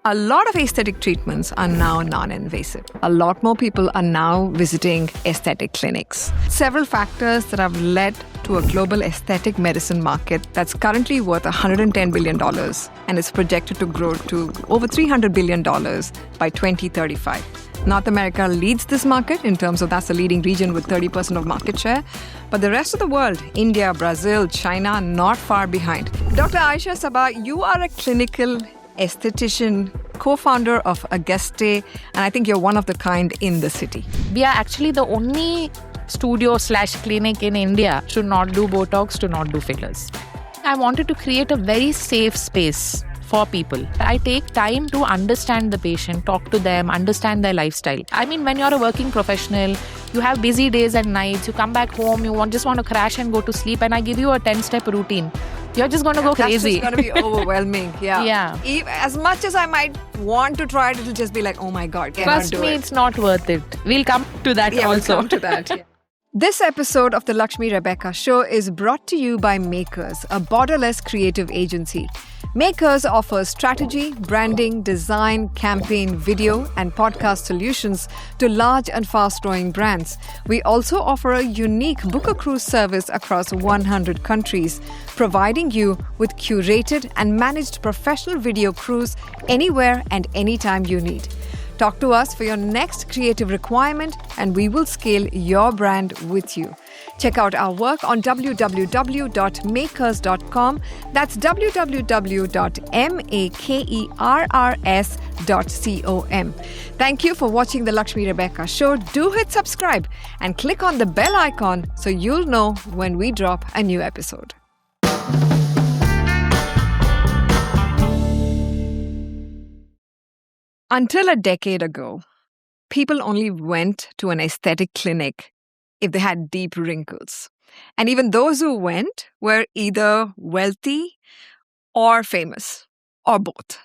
A lot of aesthetic treatments are now non-invasive. A lot more people are now visiting aesthetic clinics. Several factors that have led to a global aesthetic medicine market that's currently worth $110 billion and is projected to grow to over $300 billion by 2035. North America leads this market in terms of that's the leading region with 30% of market share. But the rest of the world, India, Brazil, China, not far behind. Dr. Ayesha Sabah, you are a clinical Aesthetician, co-founder of Augusté, and I think you're one of the kind in the city. We are actually the only studio/clinic in India to not do Botox, to not do fillers. I wanted to create a very safe space for people. I take time to understand the patient, talk to them, understand their lifestyle. I mean, when you're a working professional, you have busy days and nights, you come back home, just want to crash and go to sleep, and I give you a 10-step routine. You're just going to go crazy. That's just going to be overwhelming. Yeah. As much as I might want to try it, it'll just be like, oh my God, trust me, it's not worth it. We'll come to that also. We'll come to that. Yeah. This episode of the Lakshmi Rebecca Show is brought to you by Makers, a borderless creative agency. Makers offers strategy, branding, design, campaign, video, and podcast solutions to large and fast-growing brands. We also offer a unique book a cruise service across 100 countries, providing you with curated and managed professional video crews anywhere and anytime you need. Talk to us for your next creative requirement and we will scale your brand with you. Check out our work on www.makers.com. That's www.makers.com. Thank you for watching the Lakshmi Rebecca Show. Do hit subscribe and click on the bell icon so you'll know when we drop a new episode. Until a decade ago, people only went to an aesthetic clinic if they had deep wrinkles. And even those who went were either wealthy or famous, or both.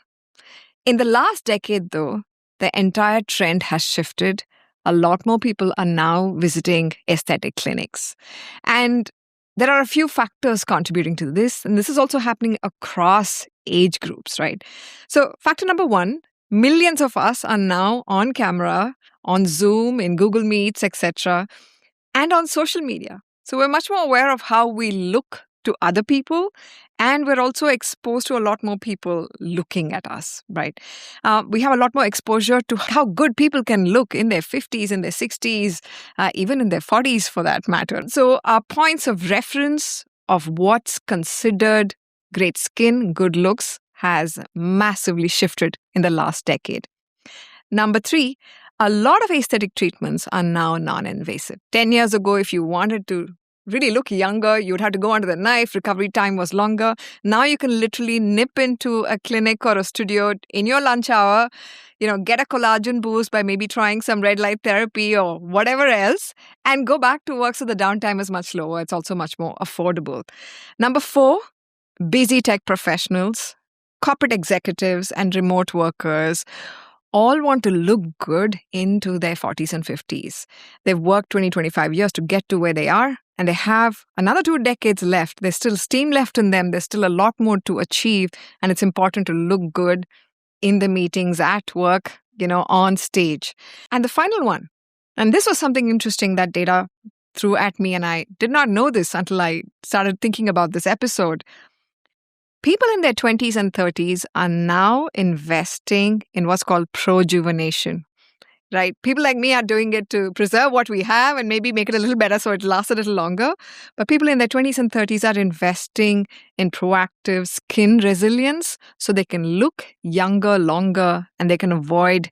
In the last decade, though, the entire trend has shifted. A lot more people are now visiting aesthetic clinics. And there are a few factors contributing to this, and this is also happening across age groups, right? So, factor number one, millions of us are now on camera, on Zoom, in Google Meets, etc., and on social media. So we're much more aware of how we look to other people, and we're also exposed to a lot more people looking at us, right? We have a lot more exposure to how good people can look in their 50s, in their 60s, even in their 40s for that matter. So our points of reference of what's considered great skin, good looks, has massively shifted in the last decade. Number three, a lot of aesthetic treatments are now non-invasive. 10 years ago, if you wanted to really look younger, you'd have to go under the knife. Recovery time was longer. Now you can literally nip into a clinic or a studio in your lunch hour, get a collagen boost by maybe trying some red light therapy or whatever else, and go back to work so the downtime is much lower. It's also much more affordable. Number four, busy tech professionals, corporate executives, and remote workers all want to look good into their 40s and 50s. They've worked 20, 25 years to get to where they are, and they have another 2 decades left. There's still steam left in them. There's still a lot more to achieve, and it's important to look good in the meetings, at work, on stage. And the final one, and this was something interesting that data threw at me, and I did not know this until I started thinking about this episode. People in their 20s and 30s are now investing in what's called projuvenation, right? People like me are doing it to preserve what we have and maybe make it a little better so it lasts a little longer. But people in their 20s and 30s are investing in proactive skin resilience so they can look younger, longer, and they can avoid,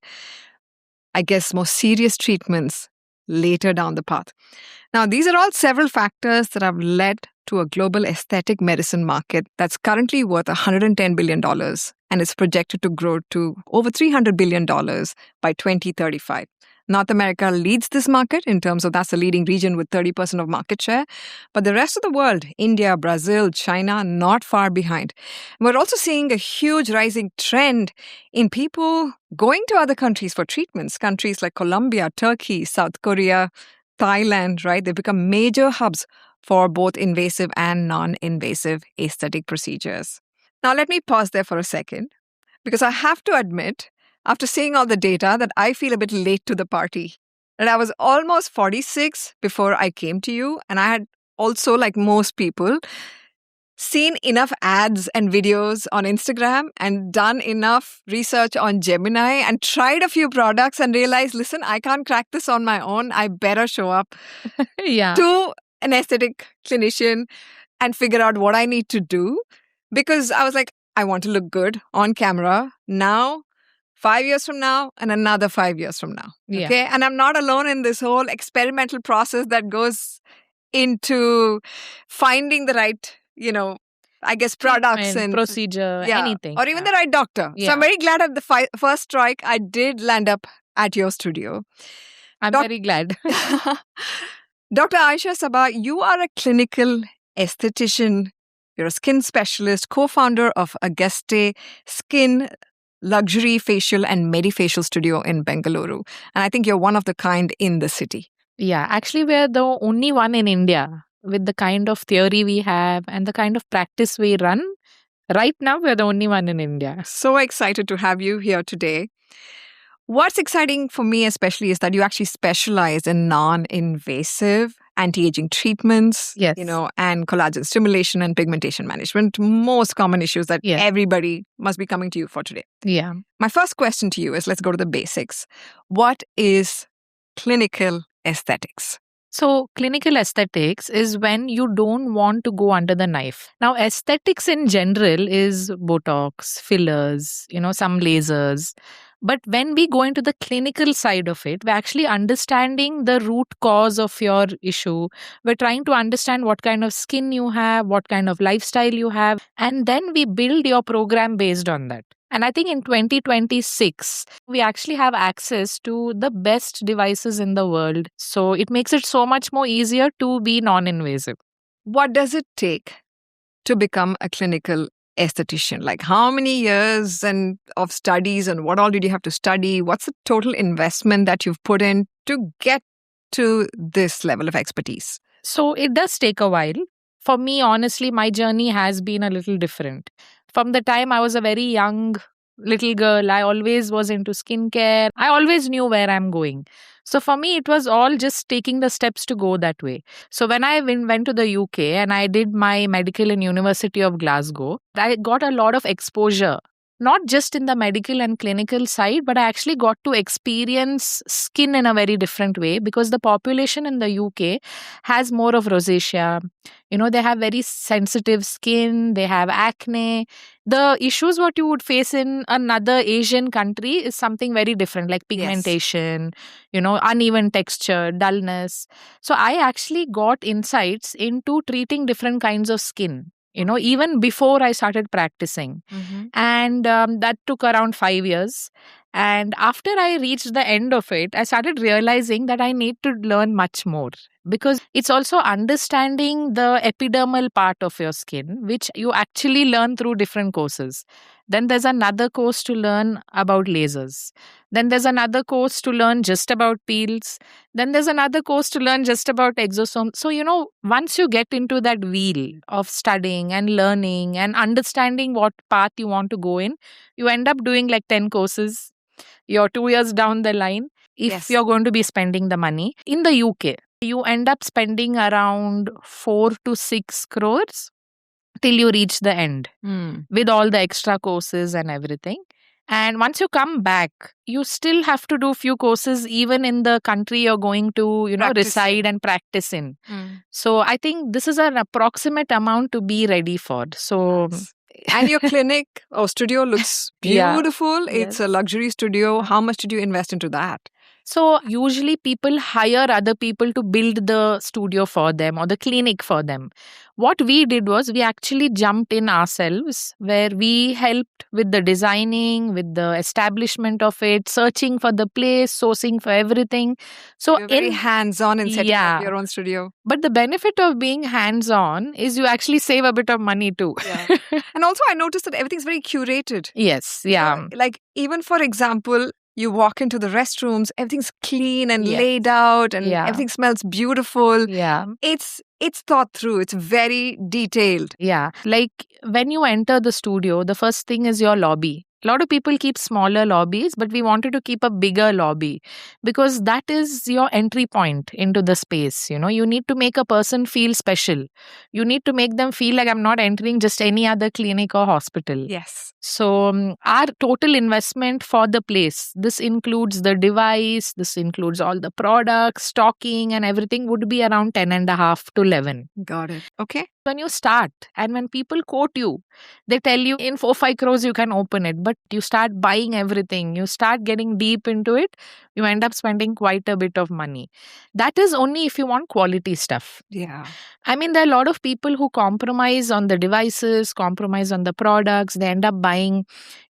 more serious treatments later down the path. Now, these are all several factors that have led to a global aesthetic medicine market that's currently worth $110 billion and is projected to grow to over $300 billion by 2035. North America leads this market in terms of that's the leading region with 30% of market share. But the rest of the world, India, Brazil, China, not far behind. We're also seeing a huge rising trend in people going to other countries for treatments. Countries like Colombia, Turkey, South Korea, Thailand, right? They've become major hubs for both invasive and non-invasive aesthetic procedures. Now, let me pause there for a second. Because I have to admit, after seeing all the data, that I feel a bit late to the party. And I was almost 46 before I came to you. And I had also, like most people, seen enough ads and videos on Instagram and done enough research on Gemini and tried a few products and realized, listen, I can't crack this on my own. I better show up to an aesthetic clinician and figure out what I need to do. Because I was like, I want to look good on camera now, 5 years from now, and another 5 years from now. Okay. And I'm not alone in this whole experimental process that goes into finding the right, I guess products and procedure, anything. Or even the right doctor. So I'm very glad at the first strike, I did land up at your studio. I'm very glad. Dr. Ayesha Sabah, you are a clinical aesthetician. You're a skin specialist, co-founder of Augusté Skin Luxury Facial and Medi Facial Studio in Bengaluru. And I think you're one of the kind in the city. Yeah, actually, we're the only one in India with the kind of theory we have and the kind of practice we run. Right now, we're the only one in India. So excited to have you here today. What's exciting for me especially is that you actually specialize in non-invasive anti-aging treatments, and collagen stimulation and pigmentation management, most common issues that everybody must be coming to you for today. Yeah. My first question to you is, let's go to the basics. What is clinical aesthetics? So clinical aesthetics is when you don't want to go under the knife. Now, aesthetics in general is Botox, fillers, some lasers. But when we go into the clinical side of it, we're actually understanding the root cause of your issue. We're trying to understand what kind of skin you have, what kind of lifestyle you have, and then we build your program based on that. And I think in 2026, we actually have access to the best devices in the world. So it makes it so much more easier to be non-invasive. What does it take to become a clinical aesthetician? Like how many years of studies and what all did you have to study? What's the total investment that you've put in to get to this level of expertise? So it does take a while. For me, honestly, my journey has been a little different. From the time I was a very young little girl, I always was into skincare. I always knew where I'm going. So for me, it was all just taking the steps to go that way. So when I went to the UK and I did my medical in University of Glasgow, I got a lot of exposure, not just in the medical and clinical side, but I actually got to experience skin in a very different way because the population in the UK has more of rosacea. They have very sensitive skin, they have acne. The issues what you would face in another Asian country is something very different, like pigmentation, uneven texture, dullness. So I actually got insights into treating different kinds of skin. Even before I started practicing. Mm-hmm. And that took around 5 years. And after I reached the end of it, I started realizing that I need to learn much more because it's also understanding the epidermal part of your skin, which you actually learn through different courses. Then there's another course to learn about lasers. Then there's another course to learn just about peels. Then there's another course to learn just about exosomes. So, once you get into that wheel of studying and learning and understanding what path you want to go in, you end up doing like 10 courses. You're 2 years down the line if you're going to be spending the money. In the UK, you end up spending around 4 to 6 crores till you reach the end with all the extra courses and everything. And once you come back, you still have to do few courses even in the country you're going to, reside and practice in. So I think this is an approximate amount to be ready for. So... Nice. And your clinic or studio looks beautiful. It's a luxury studio. How much did you invest into that? So usually people hire other people to build the studio for them or the clinic for them. What we did was we actually jumped in ourselves where we helped with the designing, with the establishment of it, searching for the place, sourcing for everything. So you're very hands-on in setting up your own studio. But the benefit of being hands-on is you actually save a bit of money too. Yeah. And also I noticed that everything's very curated. Yes, yeah. Like even for example, you walk into the restrooms, everything's clean and laid out and everything smells beautiful. Yeah. It's thought through. It's very detailed. Yeah. Like when you enter the studio, the first thing is your lobby. A lot of people keep smaller lobbies, but we wanted to keep a bigger lobby because that is your entry point into the space. You need to make a person feel special. You need to make them feel like I'm not entering just any other clinic or hospital. Yes. So our total investment for the place, this includes the device, this includes all the products, stocking and everything, would be around 10.5 to 11. Got it. Okay. When you start and when people quote you, they tell you in 4-5 crores you can open it, but you start buying everything, you start getting deep into it, you end up spending quite a bit of money. That is only if you want quality stuff. Yeah. I mean, there are a lot of people who compromise on the devices, compromise on the products. They end up buying,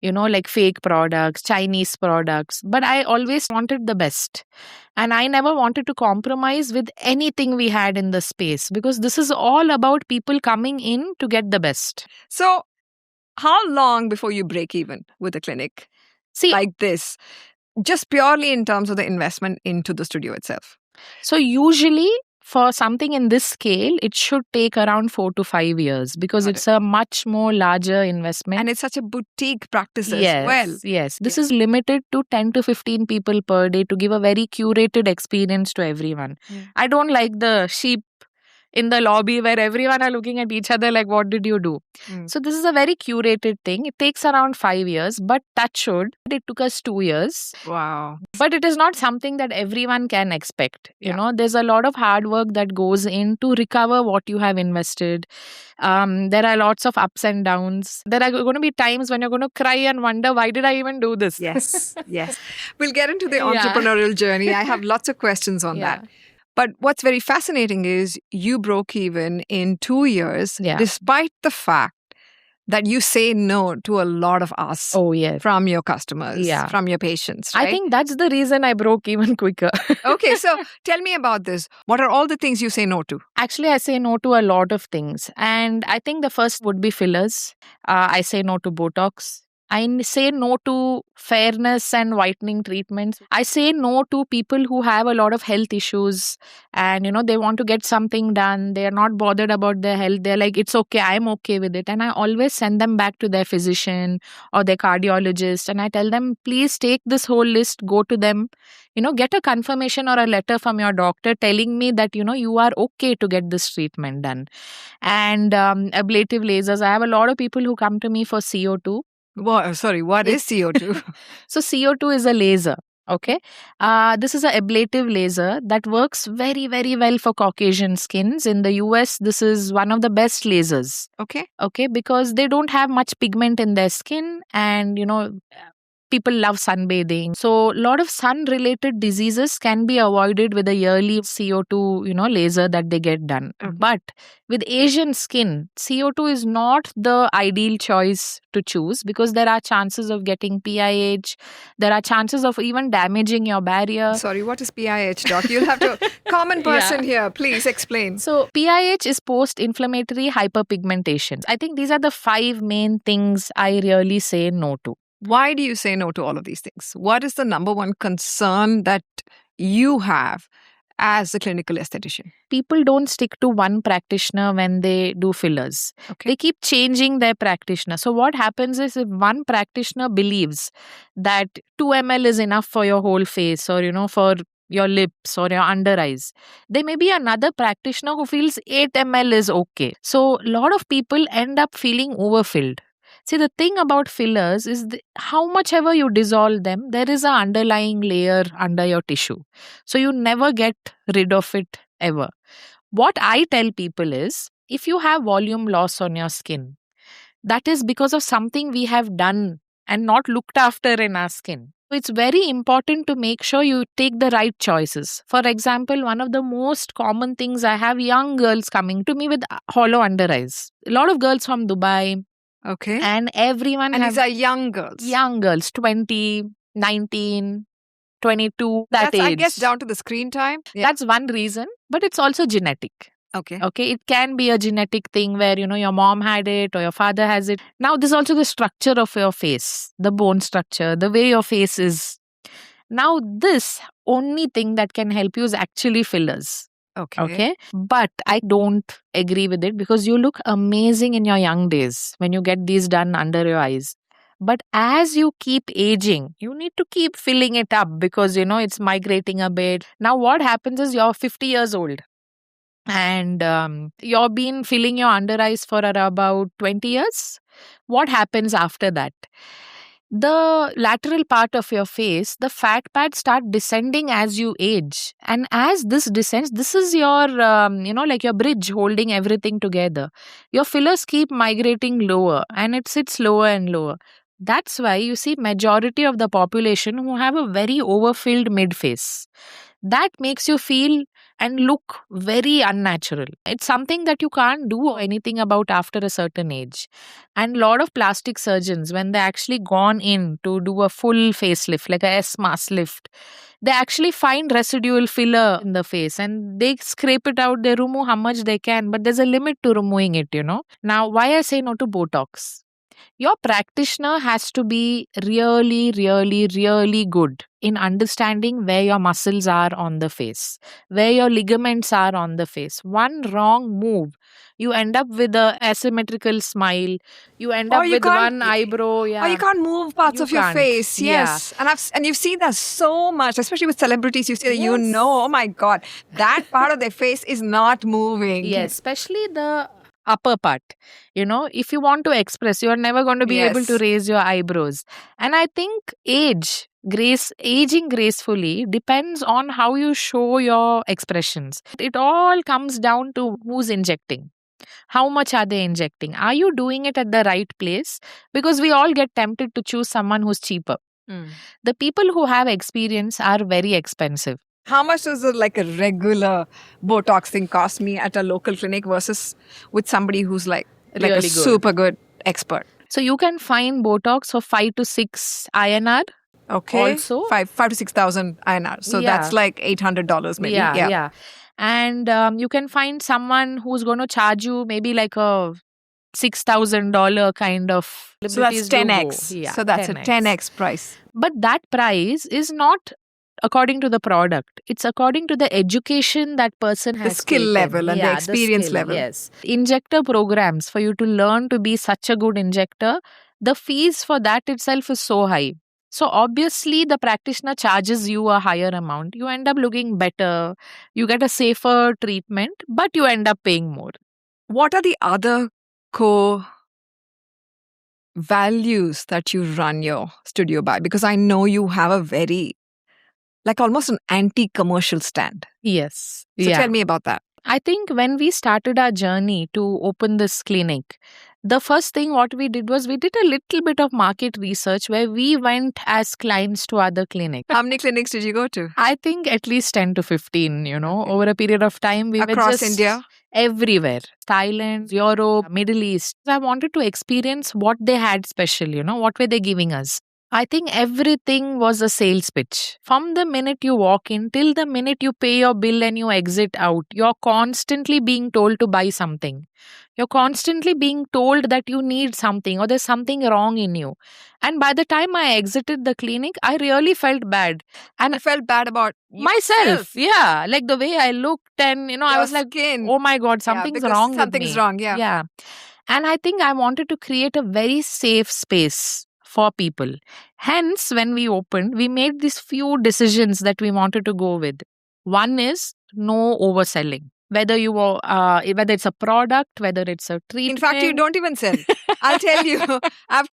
like fake products, Chinese products. But I always wanted the best. And I never wanted to compromise with anything we had in the space because this is all about people coming in to get the best. So, how long before you break even with a clinic like this? Just purely in terms of the investment into the studio itself. So, usually for something in this scale, it should take around 4 to 5 years because it's a much more larger investment. And it's such a boutique practice as well. Yes. This is limited to 10 to 15 people per day to give a very curated experience to everyone. I don't like the sheep in the lobby where everyone are looking at each other like, what did you do? So this is a very curated thing. It takes around 5 years, but touch wood, it took us 2 years. Wow. But it is not something that everyone can expect. There's a lot of hard work that goes in to recover what you have invested. There are lots of ups and downs. There are going to be times when you're going to cry and wonder, why did I even do this? Yes. We'll get into the entrepreneurial journey. I have lots of questions on that. But what's very fascinating is you broke even in 2 years, despite the fact that you say no to a lot of asks from your customers, from your patients. Right? I think that's the reason I broke even quicker. Okay, so tell me about this. What are all the things you say no to? Actually, I say no to a lot of things. And I think the first would be fillers. I say no to Botox. I say no to fairness and whitening treatments. I say no to people who have a lot of health issues and, they want to get something done. They are not bothered about their health. They're like, it's okay, I'm okay with it. And I always send them back to their physician or their cardiologist. And I tell them, please take this whole list, go to them, get a confirmation or a letter from your doctor telling me that, you are okay to get this treatment done. And ablative lasers. I have a lot of people who come to me for CO2. What is CO2? So CO2 is a laser. Okay. This is an ablative laser that works very, very well for Caucasian skins. In the US, this is one of the best lasers. Okay. Because they don't have much pigment in their skin and, people love sunbathing. So a lot of sun-related diseases can be avoided with a yearly CO2, laser that they get done. But with Asian skin, CO2 is not the ideal choice to choose because there are chances of getting PIH. There are chances of even damaging your barrier. Sorry, what is PIH, Doc? You'll have to, common person here, please explain. So PIH is post-inflammatory hyperpigmentation. I think these are the 5 main things I really say no to. Why do you say no to all of these things? What is the number one concern that you have as a clinical esthetician? People don't stick to one practitioner when they do fillers. They keep changing their practitioner. So what happens is if one practitioner believes that 2 ml is enough for your whole face or, for your lips or your under eyes, there may be another practitioner who feels 8 ml is okay. So a lot of people end up feeling overfilled. See, the thing about fillers is how much ever you dissolve them, there is an underlying layer under your tissue. So you never get rid of it ever. What I tell people is, if you have volume loss on your skin, that is because of something we have done and not looked after in our skin. It's very important to make sure you take the right choices. For example, one of the most common things I have young girls coming to me with hollow under eyes. A lot of girls from Dubai. Okay. And everyone these are young girls. Young girls, 20, 19, 22, that age. I guess down to the screen time. Yeah. That's one reason, but it's also genetic. Okay. It can be a genetic thing where, your mom had it or your father has it. Now, this is also the structure of your face, the bone structure, the way your face is. Now, this only thing that can help you is actually fillers. Okay. But I don't agree with it because you look amazing in your young days when you get these done under your eyes. But as you keep aging, you need to keep filling it up because, it's migrating a bit. Now, what happens is you're 50 years old and you've been filling your under eyes for about 20 years. What happens after that? The lateral part of your face, the fat pads start descending as you age. And as this descends, this is your, like your bridge holding everything together. Your fillers keep migrating lower and it sits lower and lower. That's why you see majority of the population who have a very overfilled mid face. That makes you feel and look very unnatural. It's something that you can't do anything about after a certain age. And a lot of plastic surgeons, when they actually gone in to do a full facelift, like a S-mask lift, they actually find residual filler in the face and they scrape it out, they remove how much they can, but there's a limit to removing it, Now, why I say no to Botox? Your practitioner has to be really, really, really good in understanding where your muscles are on the face, where your ligaments are on the face. One wrong move, you end up with a asymmetrical smile. You end up with one eyebrow. Yeah. Or you can't move parts of your face. Yes. Yeah. And you've seen that so much, especially with celebrities. You see that, oh my God, that part of their face is not moving. Yes, especially the upper part. If you want to express, you're never going to be able to raise your eyebrows. And I think aging gracefully depends on how you show your expressions. It all comes down to who's injecting. How much are they injecting? Are you doing it at the right place? Because we all get tempted to choose someone who's cheaper. The people who have experience are very expensive. How much does a regular Botox thing cost me at a local clinic versus with somebody who's like really a good, super good expert? So you can find Botox for 5 to 6 INR. Okay. Also 5 to 6,000 INR. So that's like $800 maybe. Yeah. And you can find someone who's going to charge you maybe like a $6,000 kind of. So that's 10x. Yeah, so that's 10x. A 10x price. But that price is not according to the product. It's according to the education that person has. The skill taken. level and the experience level. Yes. Injector programs, for you to learn to be such a good injector, the fees for that itself is so high. So obviously the practitioner charges you a higher amount. You end up looking better. You get a safer treatment, but you end up paying more. What are the other core values that you run your studio by? Because I know you have a very almost an anti-commercial stand. Yes. So tell me about that. I think when we started our journey to open this clinic, the first thing what we did was we did a little bit of market research where we went as clients to other clinics. How many clinics did you go to? I think at least 10 to 15, over a period of time. We Across were just India? Everywhere. Thailand, Europe, Middle East. I wanted to experience what they had special, what were they giving us. I think everything was a sales pitch. From the minute you walk in till the minute you pay your bill and you exit out, you're constantly being told to buy something. You're constantly being told that you need something or there's something wrong in you. And by the time I exited the clinic, I really felt bad. And I felt bad about myself. Yeah. Like the way I looked and, I was like, oh my God, something's wrong with me. Something's wrong, yeah. Yeah. And I think I wanted to create a very safe space for people. Hence, when we opened, we made these few decisions that we wanted to go with. One is no overselling. Whether it's a product, whether it's a treatment. In fact, you don't even sell. I'll tell you. I've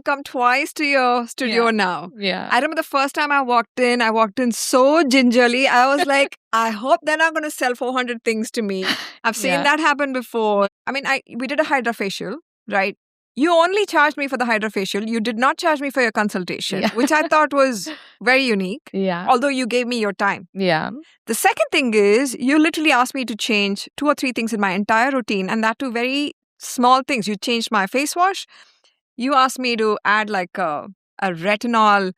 come twice to your studio now. Yeah. I remember the first time I walked in so gingerly. I was like, I hope they're not going to sell 400 things to me. I've seen that happen before. We did a hydrofacial, right? You only charged me for the hydrofacial. You did not charge me for your consultation, which I thought was very unique. Yeah. Although you gave me your time. Yeah. The second thing is you literally asked me to change 2 or 3 things in my entire routine, and that 2 very small things. You changed my face wash. You asked me to add a retinol,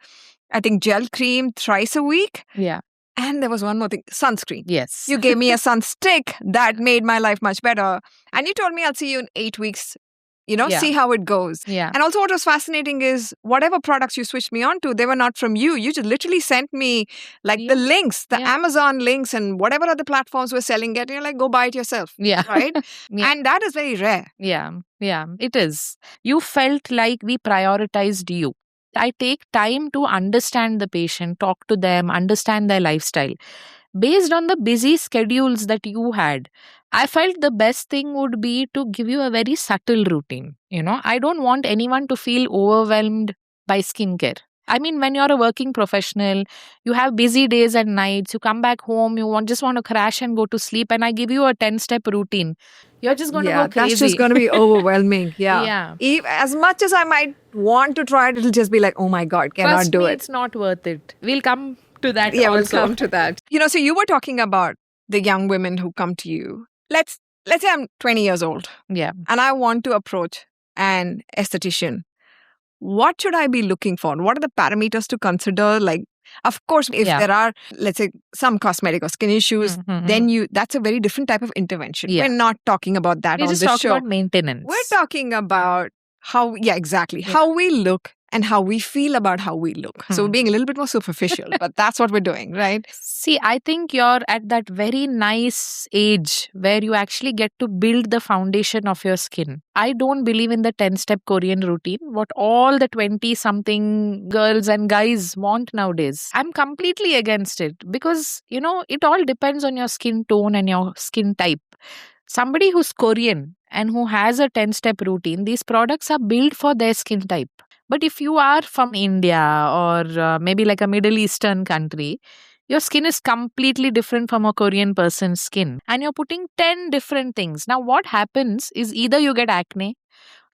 I think, gel cream thrice a week. Yeah. And there was one more thing, sunscreen. Yes. You gave me a sun stick that made my life much better. And you told me I'll see you in 8 weeks see how it goes. Yeah. And also what was fascinating is whatever products you switched me on to, they were not from you. You just literally sent me the links, the Amazon links and whatever other platforms were selling it. You're like, go buy it yourself. Yeah. Right? Yeah. And that is very rare. Yeah, it is. You felt like we prioritized you. I take time to understand the patient, talk to them, understand their lifestyle. Based on the busy schedules that you had, I felt the best thing would be to give you a very subtle routine. I don't want anyone to feel overwhelmed by skincare. I mean, when you're a working professional, you have busy days and nights, you come back home, just want to crash and go to sleep, and I give you a 10-step routine. You're just going to go crazy. That's just going to be overwhelming. Yeah. As much as I might want to try it, it'll just be like, oh my God, cannot Trust do me, it. It's not worth it. We'll come to that Yeah, also. we'll come to that. So you were talking about the young women who come to you. Let's say I'm 20 years old. Yeah. And I want to approach an esthetician. What should I be looking for? What are the parameters to consider? Like, of course, if there are, let's say, some cosmetic or skin issues, then that's a very different type of intervention. Yeah. We're not talking about that on this show. We're just talking about maintenance. We're talking about how we look and how we feel about how we look. So we're being a little bit more superficial, but that's what we're doing, right? See, I think you're at that very nice age where you actually get to build the foundation of your skin. I don't believe in the 10-step Korean routine, what all the 20-something girls and guys want nowadays. I'm completely against it because, it all depends on your skin tone and your skin type. Somebody who's Korean and who has a 10-step routine, these products are built for their skin type. But if you are from India or maybe like a Middle Eastern country, your skin is completely different from a Korean person's skin. And you're putting 10 different things. Now, what happens is either you get acne,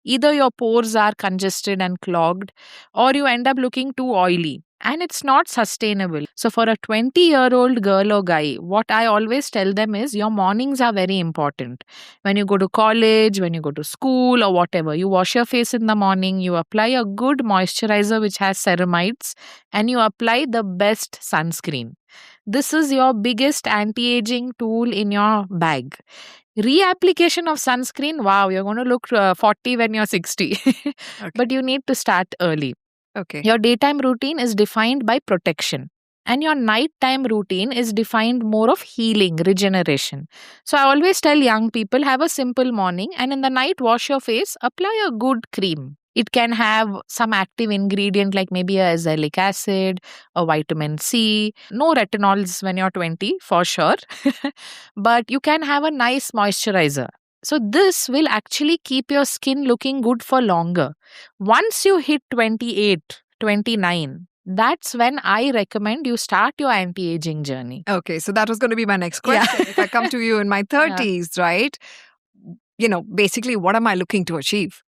either your pores are congested and clogged, or you end up looking too oily. And it's not sustainable. So for a 20-year-old girl or guy, what I always tell them is your mornings are very important. When you go to college, when you go to school or whatever, you wash your face in the morning, you apply a good moisturizer which has ceramides, and you apply the best sunscreen. This is your biggest anti-aging tool in your bag. Reapplication of sunscreen, wow, you're going to look 40 when you're 60. Okay. But you need to start early. Okay. Your daytime routine is defined by protection. And your nighttime routine is defined more of healing, regeneration. So I always tell young people, have a simple morning and in the night, wash your face, apply a good cream. It can have some active ingredient like maybe a azelaic acid, a vitamin C, no retinols when you're 20 for sure. But you can have a nice moisturizer. So this will actually keep your skin looking good for longer. Once you hit 28, 29, that's when I recommend you start your anti-aging journey. Okay, so that was going to be my next question. If I come to you in my 30s, right? Basically, what am I looking to achieve?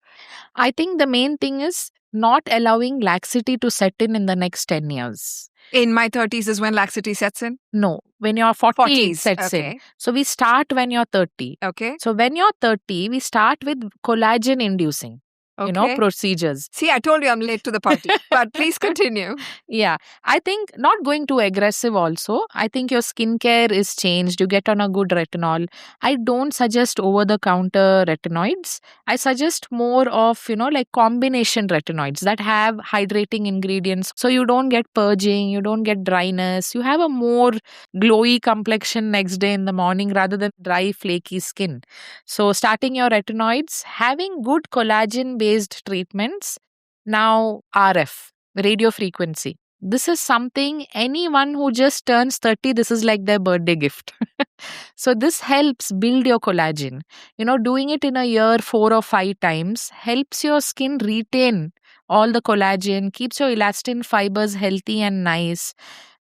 I think the main thing is not allowing laxity to set in the next 10 years. In my 30s is when laxity sets in? No, when you're 40, it sets okay. in. So we start when you're 30. Okay. So when you're 30, we start with collagen inducing. Procedures. See, I told you I'm late to the party, but please continue. Yeah, I think not going too aggressive also. I think your skincare is changed. You get on a good retinol. I don't suggest over-the-counter retinoids. I suggest more of, like combination retinoids that have hydrating ingredients. So you don't get purging, you don't get dryness. You have a more glowy complexion next day in the morning rather than dry, flaky skin. So starting your retinoids, having good collagen-based treatments. Now, RF, radio frequency. This is something anyone who just turns 30, this is like their birthday gift. So this helps build your collagen. Doing it in a year 4 or 5 times helps your skin retain all the collagen, keeps your elastin fibers healthy and nice.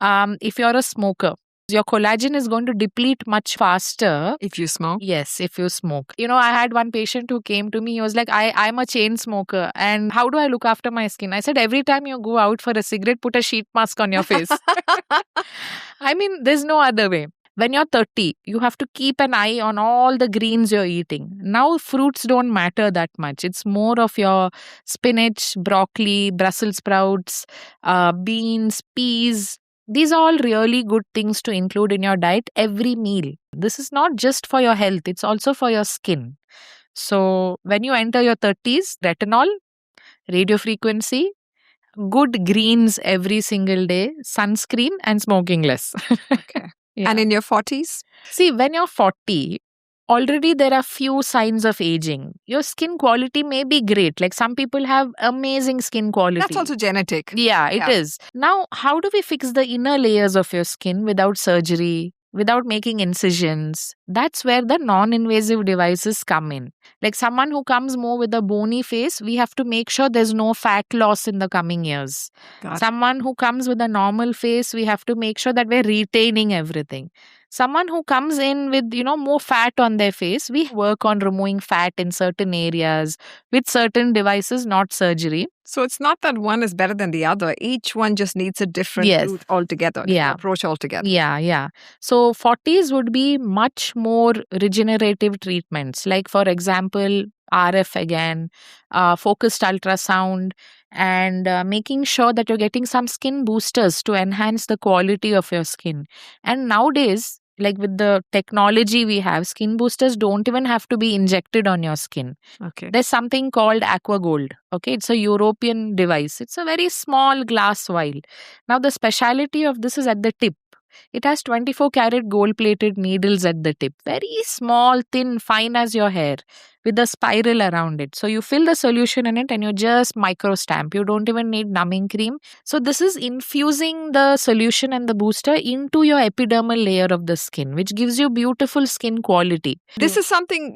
If you're a smoker, your collagen is going to deplete much faster. If you smoke? Yes, if you smoke. I had one patient who came to me. He was like, I'm a chain smoker. And how do I look after my skin? I said, every time you go out for a cigarette, put a sheet mask on your face. I mean, there's no other way. When you're 30, you have to keep an eye on all the greens you're eating. Now, fruits don't matter that much. It's more of your spinach, broccoli, Brussels sprouts, beans, peas. These are all really good things to include in your diet every meal. This is not just for your health, it's also for your skin. So when you enter your 30s, retinol, radio frequency, good greens every single day, sunscreen, and smoking less. Okay. Yeah. And in your 40s? See, when you're 40, already there are few signs of aging. Your skin quality may be great. Like some people have amazing skin quality. That's also genetic. Yeah, it Yeah. is. Now, how do we fix the inner layers of your skin without surgery, without making incisions? That's where the non-invasive devices come in. Like someone who comes more with a bony face, we have to make sure there's no fat loss in the coming years. Got it. Someone who comes with a normal face, we have to make sure that we're retaining everything. Someone who comes in with, more fat on their face, we work on removing fat in certain areas with certain devices, not surgery. So it's not that one is better than the other. Each one just needs a different Yes. route altogether, different Yeah. approach altogether. Yeah. So 40s would be much more regenerative treatments. Like, for example, RF again, focused ultrasound, and making sure that you're getting some skin boosters to enhance the quality of your skin. And nowadays, like with the technology we have, skin boosters don't even have to be injected on your skin. Okay. There's something called Aqua Gold. Okay, it's a European device. It's a very small glass vial. Now, the speciality of this is at the tip. It has 24 karat gold plated needles at the tip. Very small, thin, fine as your hair with a spiral around it. So you fill the solution in it and you just micro stamp. You don't even need numbing cream. So this is infusing the solution and the booster into your epidermal layer of the skin, which gives you beautiful skin quality. This is something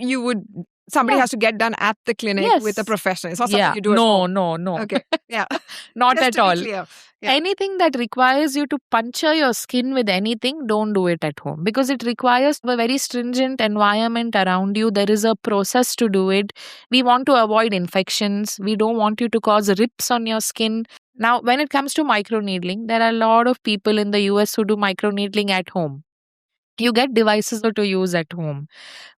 somebody Yeah. has to get done at the clinic Yes. with a professional. It's not something Yeah. you do at No, home. no. Okay. Yeah. Not Just at to be all. clear. Yeah. Anything that requires you to puncture your skin with anything, don't do it at home because it requires a very stringent environment around you. There is a process to do it. We want to avoid infections. We don't want you to cause rips on your skin. Now, when it comes to microneedling, there are a lot of people in the US who do microneedling at home. You get devices to use at home.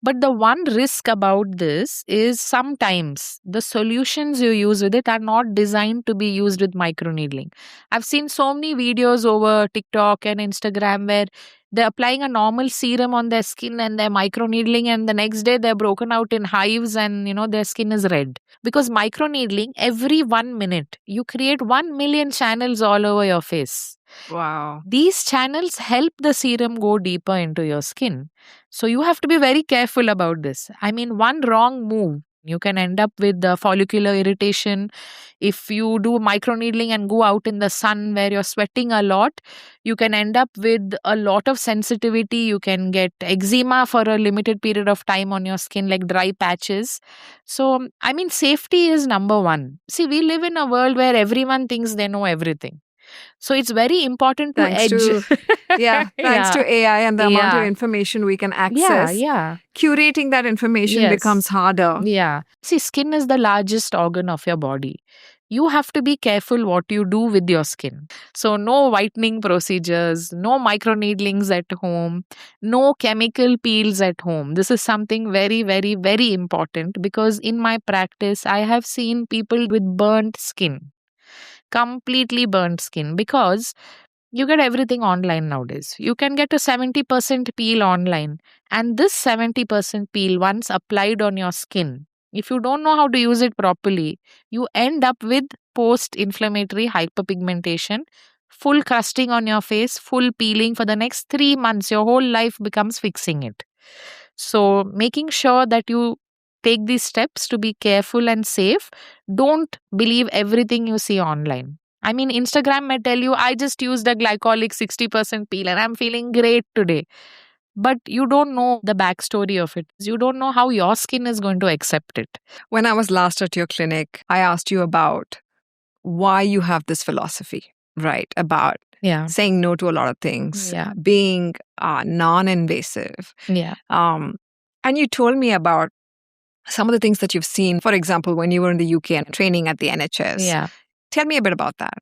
But the one risk about this is sometimes the solutions you use with it are not designed to be used with microneedling. I've seen so many videos over TikTok and Instagram where they're applying a normal serum on their skin and they're microneedling, and the next day they're broken out in hives and their skin is red. Because microneedling, every 1 minute, you create 1 million channels all over your face. Wow. These channels help the serum go deeper into your skin. So you have to be very careful about this. I mean, one wrong move, you can end up with follicular irritation. If you do microneedling and go out in the sun where you're sweating a lot, you can end up with a lot of sensitivity. You can get eczema for a limited period of time on your skin, like dry patches. So, I mean, safety is number one. See, we live in a world where everyone thinks they know everything. So it's very important to Thanks edge. to AI and the amount of Yeah. information we can access. Yeah. Curating that information Yes. becomes harder. Yeah. See, skin is the largest organ of your body. You have to be careful what you do with your skin. So no whitening procedures, no microneedlings at home, no chemical peels at home. This is something very, very, very important because in my practice, I have seen people with burnt skin. Completely burnt skin because you get everything online nowadays. You can get a 70% peel online, and this 70% peel, once applied on your skin, if you don't know how to use it properly, you end up with post-inflammatory hyperpigmentation, full crusting on your face, full peeling for the next 3 months. Your whole life becomes fixing it. So making sure that you take these steps to be careful and safe. Don't believe everything you see online. I mean, Instagram may tell you, I just used a glycolic 60% peel and I'm feeling great today. But you don't know the backstory of it. You don't know how your skin is going to accept it. When I was last at your clinic, I asked you about why you have this philosophy, right? About saying no to a lot of things, being non-invasive. Yeah. And you told me about some of the things that you've seen, for example, when you were in the UK and training at the NHS. Yeah. Tell me a bit about that.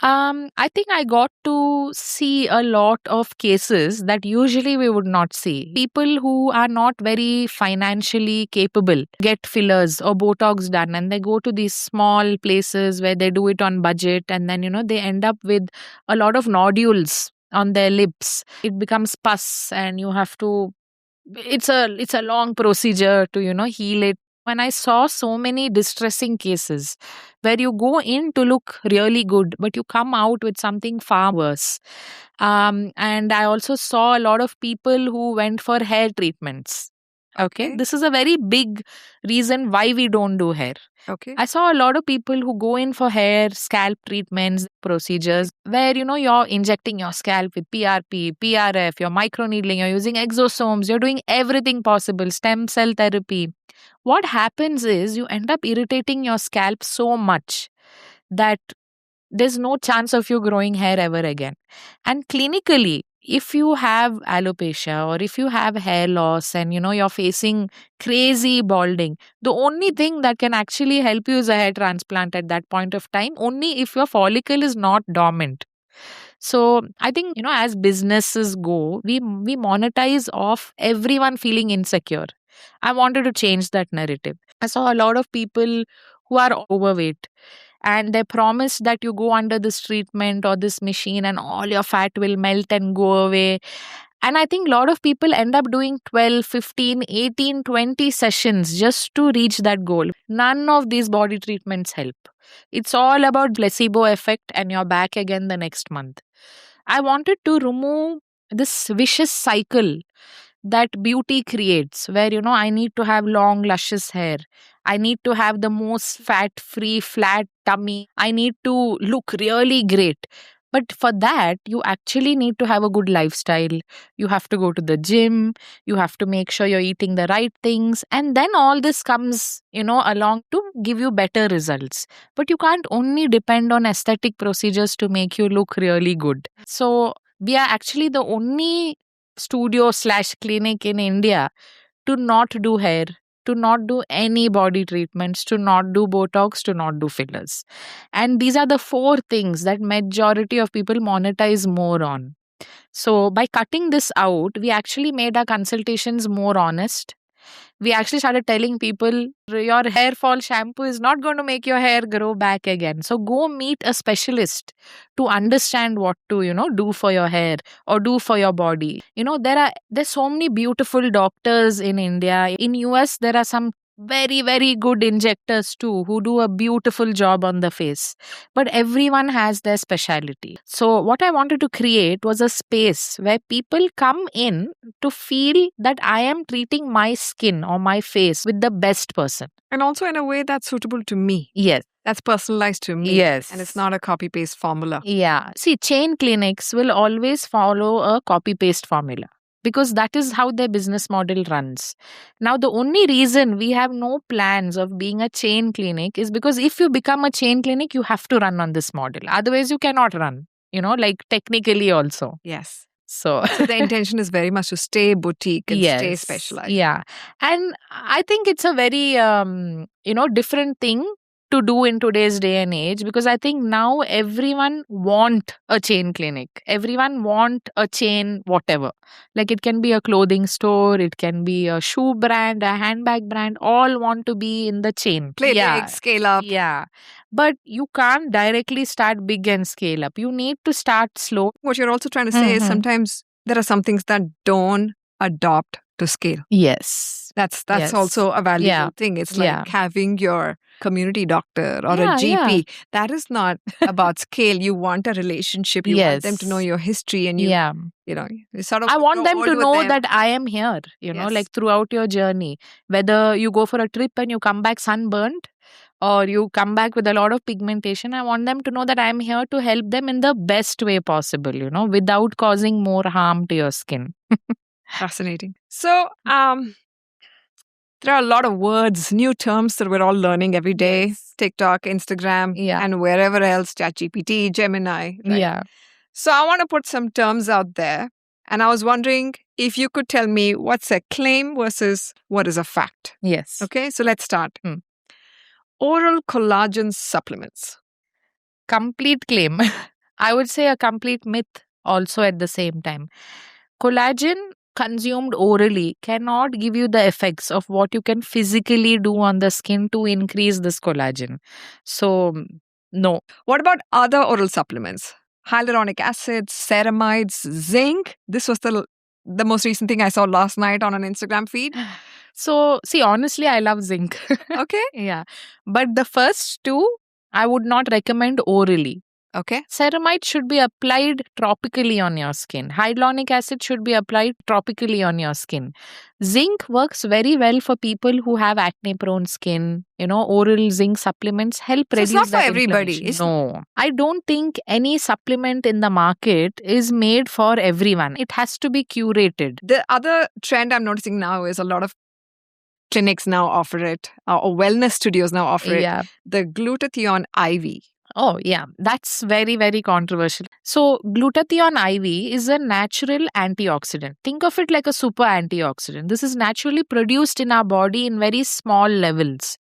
I think I got to see a lot of cases that usually we would not see. People who are not very financially capable get fillers or Botox done, and they go to these small places where they do it on budget, and then they end up with a lot of nodules on their lips. It becomes pus and you have to, it's a long procedure to heal it. When I saw so many distressing cases where you go in to look really good, but you come out with something far worse. And I also saw a lot of people who went for hair treatments. Okay. This is a very big reason why we don't do hair. Okay. I saw a lot of people who go in for hair, scalp treatments, procedures where, you're injecting your scalp with PRP, PRF, you're microneedling, you're using exosomes, you're doing everything possible, stem cell therapy. What happens is you end up irritating your scalp so much that there's no chance of you growing hair ever again. And clinically, if you have alopecia or if you have hair loss and you're facing crazy balding, the only thing that can actually help you is a hair transplant at that point of time, only if your follicle is not dormant. So I think, as businesses go, we monetize off everyone feeling insecure. I wanted to change that narrative. I saw a lot of people who are overweight and they promise that you go under this treatment or this machine and all your fat will melt and go away. And I think a lot of people end up doing 12, 15, 18, 20 sessions just to reach that goal. None of these body treatments help. It's all about placebo effect and you're back again the next month. I wanted to remove this vicious cycle that beauty creates where, I need to have long, luscious hair. I need to have the most fat-free, flat tummy. I need to look really great. But for that, you actually need to have a good lifestyle. You have to go to the gym. You have to make sure you're eating the right things. And then all this comes, along to give you better results. But you can't only depend on aesthetic procedures to make you look really good. So we are actually the only studio/clinic in India to not do hair, to not do any body treatments, to not do Botox, to not do fillers. And these are the 4 things that majority of people monetize more on. So by cutting this out, we actually made our consultations more honest. We actually started telling people your hair fall shampoo is not going to make your hair grow back again. So go meet a specialist to understand what to, do for your hair or do for your body. There's so many beautiful doctors in India. In US, there are some very, very good injectors too who do a beautiful job on the face. But everyone has their specialty. So what I wanted to create was a space where people come in to feel that I am treating my skin or my face with the best person. And also in a way that's suitable to me. Yes. That's personalized to me. Yes. And it's not a copy-paste formula. Yeah. See, chain clinics will always follow a copy-paste formula, because that is how their business model runs. Now, the only reason we have no plans of being a chain clinic is because if you become a chain clinic, you have to run on this model. Otherwise, you cannot run, technically also. Yes. So the intention is very much to stay boutique and stay specialized. Yeah. And I think it's a very, different thing to do in today's day and age, because I think now everyone want a chain clinic. Everyone want a chain whatever. Like it can be a clothing store, it can be a shoe brand, a handbag brand, all want to be in the chain. Play big, scale up. Yeah. But you can't directly start big and scale up. You need to start slow. What you're also trying to say is sometimes there are some things that don't adopt to scale. Yes. That's also a valuable thing. It's like having your community doctor or a GP. Yeah. That is not about scale. You want a relationship. You want them to know your history and you sort of. I want them to know that I am here, like throughout your journey. Whether you go for a trip and you come back sunburnt or you come back with a lot of pigmentation, I want them to know that I am here to help them in the best way possible, without causing more harm to your skin. Fascinating. So, there are a lot of words, new terms that we're all learning every day. Yes. TikTok, Instagram, and wherever else, ChatGPT, Gemini. Right? Yeah. So I want to put some terms out there. And I was wondering if you could tell me what's a claim versus what is a fact. Yes. Okay, so let's start. Oral collagen supplements. Complete claim. I would say a complete myth also at the same time. Collagen consumed orally cannot give you the effects of what you can physically do on the skin to increase this collagen. So, no. What about other oral supplements? Hyaluronic acid, ceramides, zinc. This was the most recent thing I saw last night on an Instagram feed. So, see, honestly, I love zinc. Okay. Yeah. But the first two, I would not recommend orally. Okay. Ceramide should be applied tropically on your skin. Hyaluronic acid should be applied tropically on your skin. Zinc works very well for people who have acne prone skin. Oral zinc supplements help So it's reduce not for that everybody. inflammation. No, I don't think any supplement in the market is made for everyone. It has to be curated. The other trend I'm noticing now is a lot of clinics now offer it, or wellness studios now offer it. Yeah. The Glutathione IV. Oh, yeah. That's very, very controversial. So, Glutathione IV is a natural antioxidant. Think of it like a super antioxidant. This is naturally produced in our body in very small levels.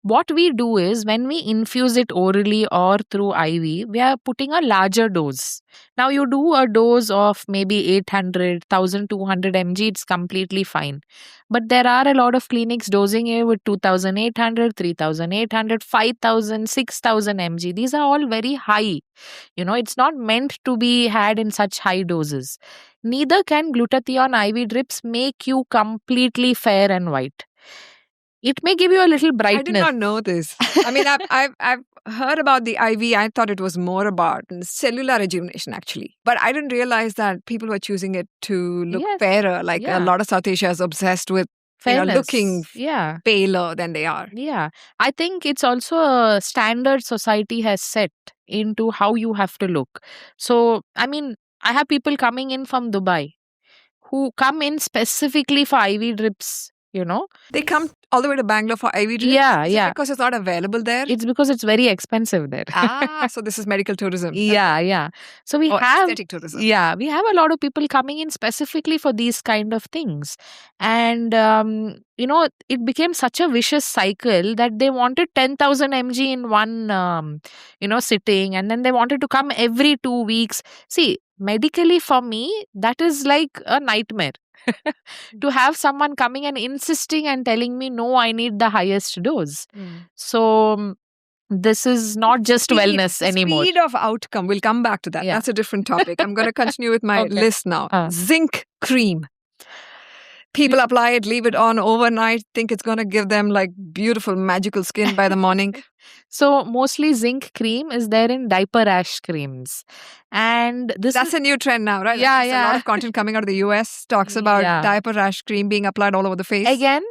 What we do is when we infuse it orally or through IV, we are putting a larger dose. Now, you do a dose of maybe 800, 1200 mg, it's completely fine. But there are a lot of clinics dosing it with 2800, 3800, 5000, 6000 mg. These are all very high. It's not meant to be had in such high doses. Neither can glutathione IV drips make you completely fair and white. It may give you a little brightness. I did not know this. I mean, I've heard about the IV. I thought it was more about cellular rejuvenation, actually. But I didn't realize that people were choosing it to look fairer. Like a lot of South Asia is obsessed with looking paler than they are. Yeah. I think it's also a standard society has set into how you have to look. So, I mean, I have people coming in from Dubai who come in specifically for IV drips. They come all the way to Bangalore for IV drips? Yeah. Because it's not available there? It's because it's very expensive there. So this is medical tourism. Yeah. So we have aesthetic tourism. Yeah, we have a lot of people coming in specifically for these kind of things. And, it became such a vicious cycle that they wanted 10,000 mg in one, sitting. And then they wanted to come every 2 weeks. See, medically for me, that is like a nightmare. To have someone coming and insisting and telling me, no, I need the highest dose. So this is not just wellness anymore. Speed of outcome. We'll come back to that. Yeah. That's a different topic. I'm going to continue with my list now. Zinc cream. People apply it, leave it on overnight, think it's going to give them like beautiful, magical skin by the morning. So mostly zinc cream is there in diaper rash creams. And that's a new trend now, right? Yeah. A lot of content coming out of the US talks about diaper rash cream being applied all over the face. Again,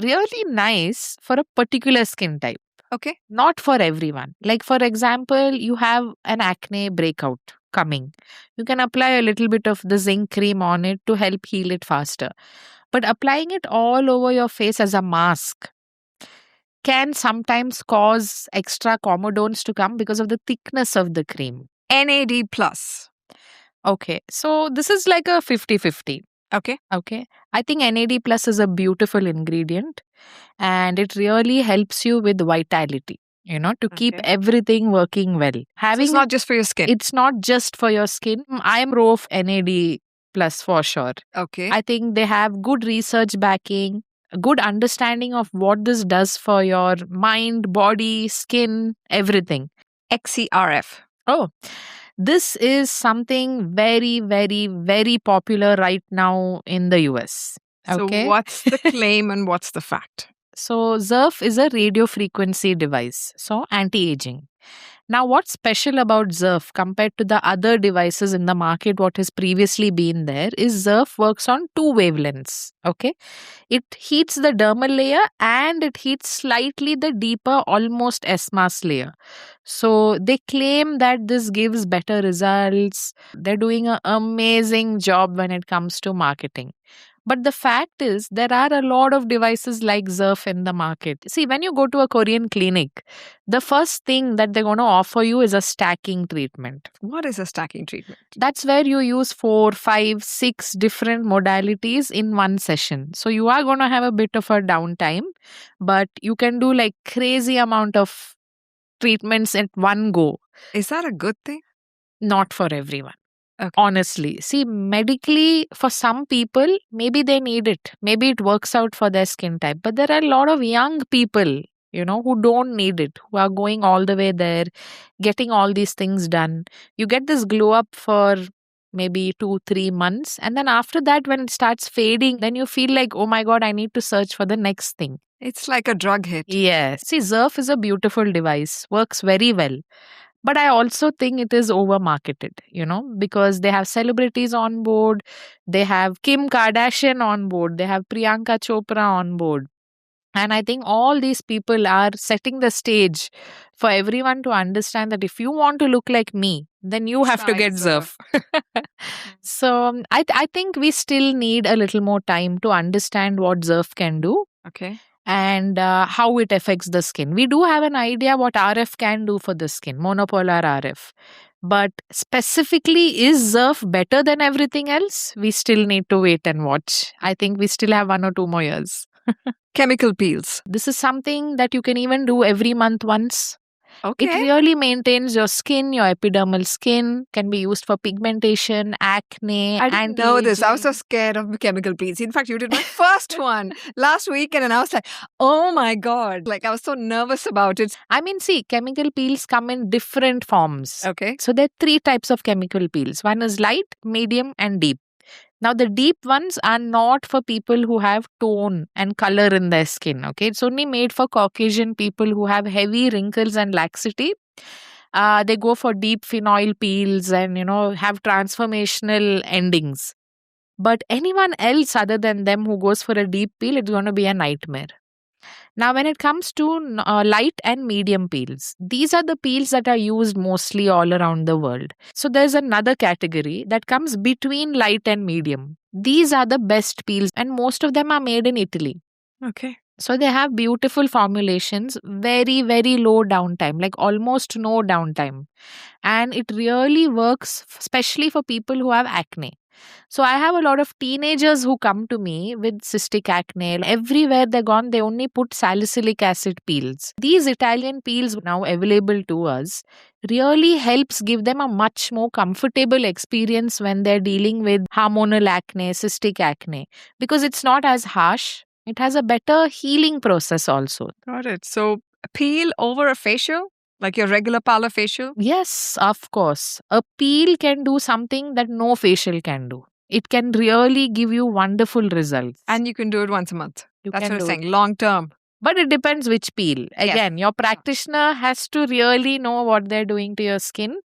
really nice for a particular skin type. Okay. Not for everyone. Like, for example, you have an acne breakout coming. You can apply a little bit of the zinc cream on it to help heal it faster. But applying it all over your face as a mask can sometimes cause extra comedones to come because of the thickness of the cream. NAD+. Okay. So this is like a 50-50. Okay. I think NAD+ is a beautiful ingredient and it really helps you with vitality, to keep everything working well. So it's not just for your skin. It's not just for your skin. I am pro of NAD+ for sure. Okay. I think they have good research backing, a good understanding of what this does for your mind, body, skin, everything. XERF. Oh, this is something very, very, very popular right now in the US. Okay. So what's the claim and what's the fact? So XERF is a radio frequency device. So anti-aging. Now, what's special about XERF compared to the other devices in the market, what has previously been there, is XERF works on 2 wavelengths. Okay. It heats the dermal layer and it heats slightly the deeper, almost S-mass layer. So they claim that this gives better results. They're doing an amazing job when it comes to marketing. But the fact is, there are a lot of devices like XERF in the market. See, when you go to a Korean clinic, the first thing that they're going to offer you is a stacking treatment. What is a stacking treatment? That's where you use 4, 5, 6 different modalities in one session. So you are going to have a bit of a downtime, but you can do like crazy amount of treatments at one go. Is that a good thing? Not for everyone. Okay. Honestly, see, medically, for some people, maybe they need it. Maybe it works out for their skin type. But there are a lot of young people, who don't need it, who are going all the way there, getting all these things done. You get this glow up for maybe 2-3 months. And then after that, when it starts fading, then you feel like, oh my God, I need to search for the next thing. It's like a drug hit. Yes. See, XERF is a beautiful device, works very well. But I also think it is over marketed, because they have celebrities on board. They have Kim Kardashian on board. They have Priyanka Chopra on board. And I think all these people are setting the stage for everyone to understand that if you want to look like me, then you have to Try get XERF. XERF. So I think we still need a little more time to understand what XERF can do. Okay. And how it affects the skin. We do have an idea what RF can do for the skin, monopolar RF. But specifically, is XERF better than everything else? We still need to wait and watch. I think we still have 1 or 2 more years. Chemical peels. This is something that you can even do every month once. Okay. It really maintains your skin, your epidermal skin, can be used for pigmentation, acne, I didn't know this. I was so scared of chemical peels. In fact, you did my first one last weekend and I was like, oh my God. Like I was so nervous about it. I mean, see, chemical peels come in different forms. Okay. So there are 3 types of chemical peels. One is light, medium, and deep. Now, the deep ones are not for people who have tone and color in their skin. Okay, it's only made for Caucasian people who have heavy wrinkles and laxity. They go for deep phenol peels and, have transformational endings. But anyone else other than them who goes for a deep peel, it's going to be a nightmare. Now, when it comes to light and medium peels, these are the peels that are used mostly all around the world. So there's another category that comes between light and medium. These are the best peels, and most of them are made in Italy. Okay. So they have beautiful formulations, very, very low downtime, like almost no downtime. And it really works, especially for people who have acne. So I have a lot of teenagers who come to me with cystic acne. Everywhere they're gone, they only put salicylic acid peels. These Italian peels now available to us really helps give them a much more comfortable experience when they're dealing with hormonal acne, cystic acne, because it's not as harsh. It has a better healing process also. Got it. So a peel over a facial? Like your regular parlor facial? Yes, of course. A peel can do something that no facial can do. It can really give you wonderful results. And you can do it once a month. That's what I'm saying. It. Long term. But it depends which peel. Again, your practitioner has to really know what they're doing to your skin,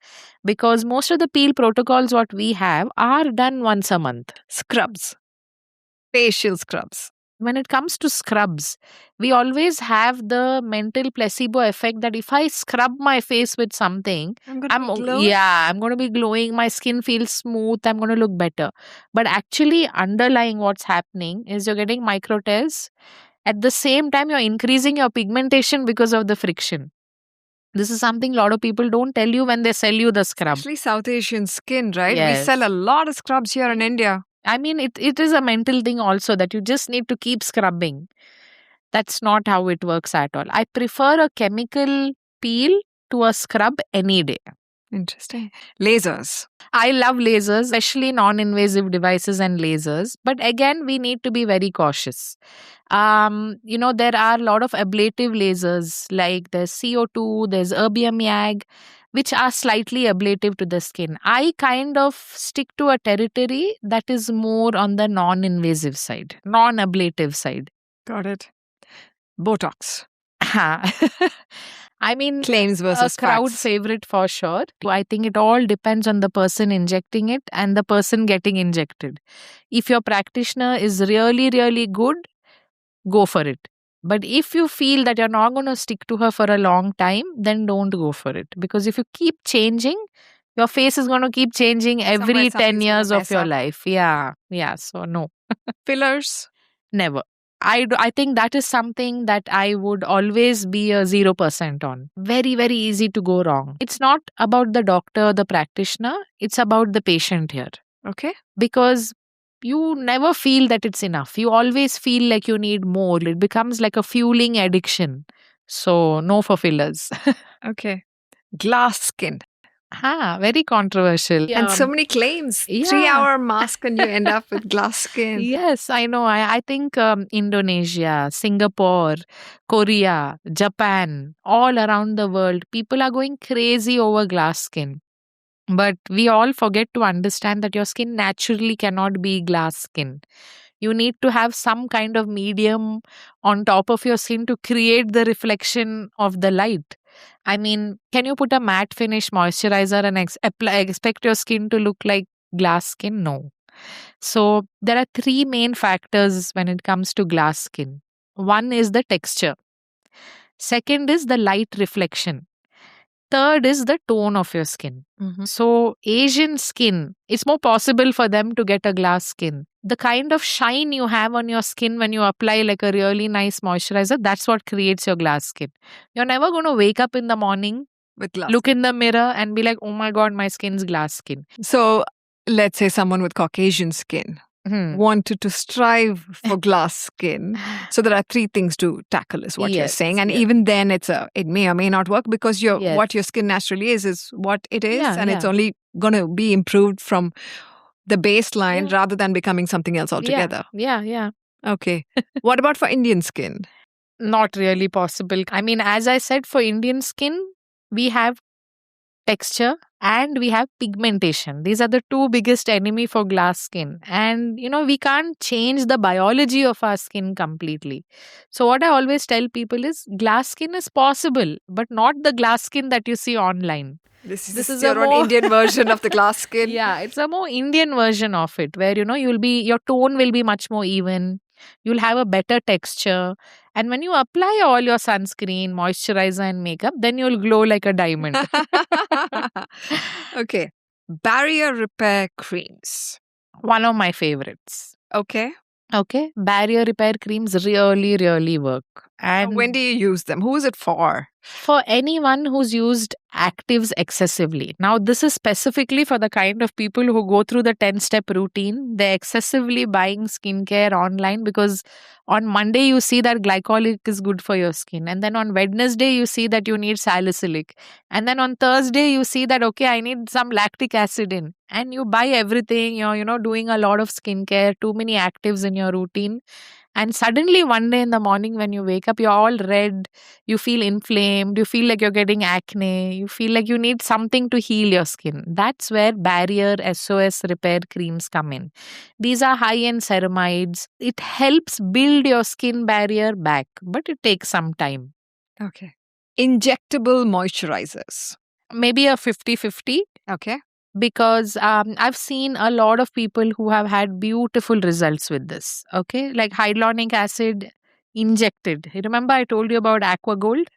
because most of the peel protocols what we have are done once a month. Scrubs. Facial scrubs. When it comes to scrubs, we always have the mental placebo effect that if I scrub my face with something, I'm going to be glowing. My skin feels smooth. I'm going to look better. But actually, underlying what's happening is you're getting micro tears. At the same time, you're increasing your pigmentation because of the friction. This is something a lot of people don't tell you when they sell you the scrub. Especially South Asian skin, right? Yes. We sell a lot of scrubs here in India. I mean, it is a mental thing also that you just need to keep scrubbing. That's not how it works at all. I prefer a chemical peel to a scrub any day. Interesting. Lasers. I love lasers, especially non-invasive devices and lasers. But again, we need to be very cautious. There are a lot of ablative lasers, like there's CO2, there's erbium YAG, which are slightly ablative to the skin. I kind of stick to a territory that is more on the non-invasive side, non-ablative side. Got it. Botox. I mean, claims versus a crowd facts. favorite for sure. I think it all depends on the person injecting it and the person getting injected. If your practitioner is really, really good, go for it. But if you feel that you're not going to stick to her for a long time, then don't go for it. Because if you keep changing, your face is going to keep changing every 10 years of your life. Yeah. So no. Fillers? Never. I think that is something that I would always be a 0% on. Very, very easy to go wrong. It's not about the doctor, the practitioner. It's about the patient here. Okay. Because you never feel that it's enough. You always feel like you need more. It becomes like a fueling addiction. So no for fillers. Okay. Glass skin. Very controversial. And so many claims. 3-hour mask and you end up with glass skin. Yes, I know. I think Indonesia, Singapore, Korea, Japan, all around the world, people are going crazy over glass skin. But we all forget to understand that your skin naturally cannot be glass skin. You need to have some kind of medium on top of your skin to create the reflection of the light. I mean, can you put a matte finish moisturizer and expect your skin to look like glass skin? No. So, there are three main factors when it comes to glass skin. One is the texture, second is the light reflection, third is the tone of your skin. So, Asian skin, it's more possible for them to get a glass skin. The kind of shine you have on your skin when you apply like a really nice moisturizer, that's what creates your glass skin. You're never going to wake up in the morning, With glass. look in the mirror, and be like, oh my God, my skin's glass skin. So let's say someone with Caucasian skin wanted to strive for glass skin. So there are three things to tackle, is what you're saying. And even then, it may or may not work, because what your skin naturally is what it is, and it's only going to be improved from the baseline rather than becoming something else altogether. Yeah. Okay. What about for Indian skin? Not really possible. I mean, as I said, for Indian skin, we have texture and we have pigmentation. These are the two biggest enemy for glass skin. And, we can't change the biology of our skin completely. So what I always tell people is glass skin is possible, but not the glass skin that you see online. This is your own Indian version of the glass skin. Yeah, it's a more Indian version of it, where, your tone will be much more even. You'll have a better texture. And when you apply all your sunscreen, moisturizer and makeup, then you'll glow like a diamond. Okay. Barrier repair creams. One of my favorites. Okay. Barrier repair creams really, really work. And when do you use them? Who is it for? For anyone who's used actives excessively. Now, this is specifically for the kind of people who go through the 10-step routine. They're excessively buying skincare online because on Monday you see that glycolic is good for your skin. And then on Wednesday you see that you need salicylic. And then on Thursday you see that, okay, I need some lactic acid in. And you buy everything, you're doing a lot of skincare, too many actives in your routine. And suddenly one day in the morning when you wake up, you're all red, you feel inflamed, you feel like you're getting acne, you feel like you need something to heal your skin. That's where barrier SOS repair creams come in. These are high-end ceramides. It helps build your skin barrier back, but it takes some time. Okay. Injectable moisturizers. Maybe a 50-50. Okay. Because I've seen a lot of people who have had beautiful results with this. Okay, like hyaluronic acid injected. Remember I told you about Aqua Gold?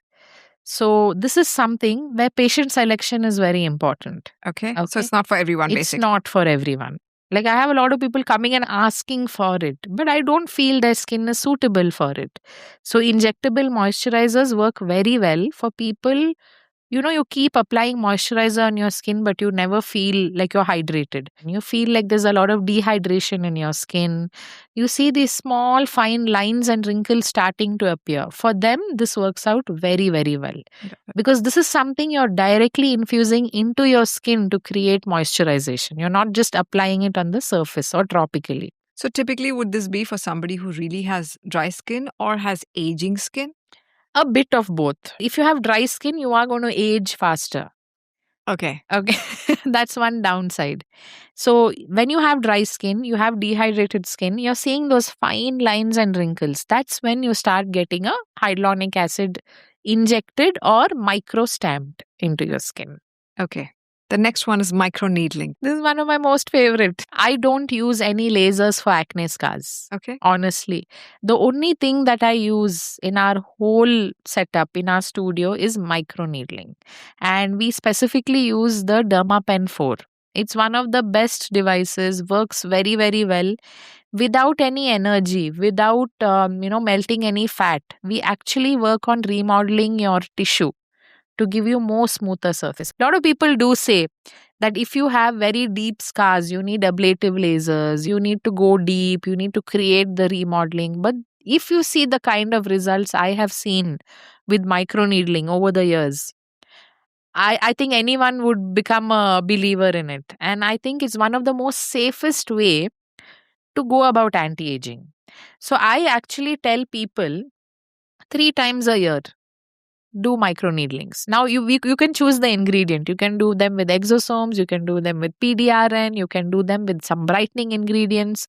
So this is something where patient selection is very important. Okay. So it's not for everyone, basically. It's not for everyone. Like I have a lot of people coming and asking for it, but I don't feel their skin is suitable for it. So injectable moisturizers work very well for people. You keep applying moisturizer on your skin, but you never feel like you're hydrated. You feel like there's a lot of dehydration in your skin. You see these small, fine lines and wrinkles starting to appear. For them, this works out very, very well. Because this is something you're directly infusing into your skin to create moisturization. You're not just applying it on the surface or tropically. So typically, would this be for somebody who really has dry skin or has aging skin? A bit of both. If you have dry skin, you are going to age faster. Okay. That's one downside. So when you have dry skin, you have dehydrated skin, you're seeing those fine lines and wrinkles. That's when you start getting a hyaluronic acid injected or micro stamped into your skin. Okay. The next one is microneedling. This is one of my most favorite. I don't use any lasers for acne scars. Okay. Honestly. The only thing that I use in our whole setup in our studio is microneedling. And we specifically use the Dermapen 4. It's one of the best devices, works very, very well. Without any energy, without, melting any fat. We actually work on remodeling your tissue to give you more smoother surface. A lot of people do say that if you have very deep scars, you need ablative lasers, you need to go deep, you need to create the remodeling. But if you see the kind of results I have seen with microneedling over the years, I think anyone would become a believer in it. And I think it's one of the most safest way to go about anti-aging. So I actually tell people 3 times a year, do microneedlings. Now you can choose the ingredient. You can do them with exosomes, you can do them with PDRN, you can do them with some brightening ingredients.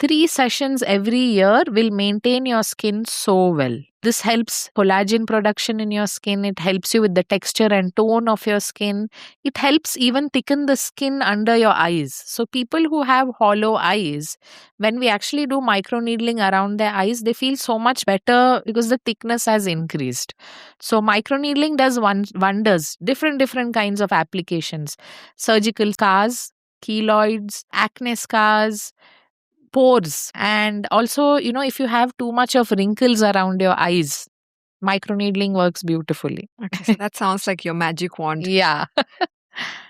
3 sessions every year will maintain your skin so well. This helps collagen production in your skin. It helps you with the texture and tone of your skin. It helps even thicken the skin under your eyes. So people who have hollow eyes, when we actually do microneedling around their eyes, they feel so much better because the thickness has increased. So microneedling does wonders, different kinds of applications. Surgical scars, keloids, acne scars, pores, and also, if you have too much of wrinkles around your eyes, microneedling works beautifully. Okay, so that sounds like your magic wand. Yeah.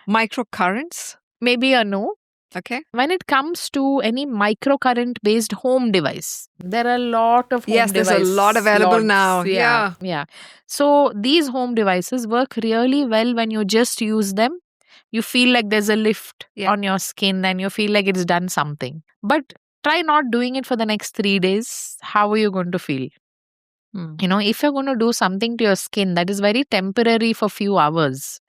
Microcurrents? Maybe a no. Okay. When it comes to any microcurrent based home device, there are a lot of home devices. Yes, there's a lot available now. Yeah. So these home devices work really well when you just use them. You feel like there's a lift on your skin and you feel like it's done something. But try not doing it for the next 3 days. How are you going to feel? If you're going to do something to your skin that is very temporary for few hours,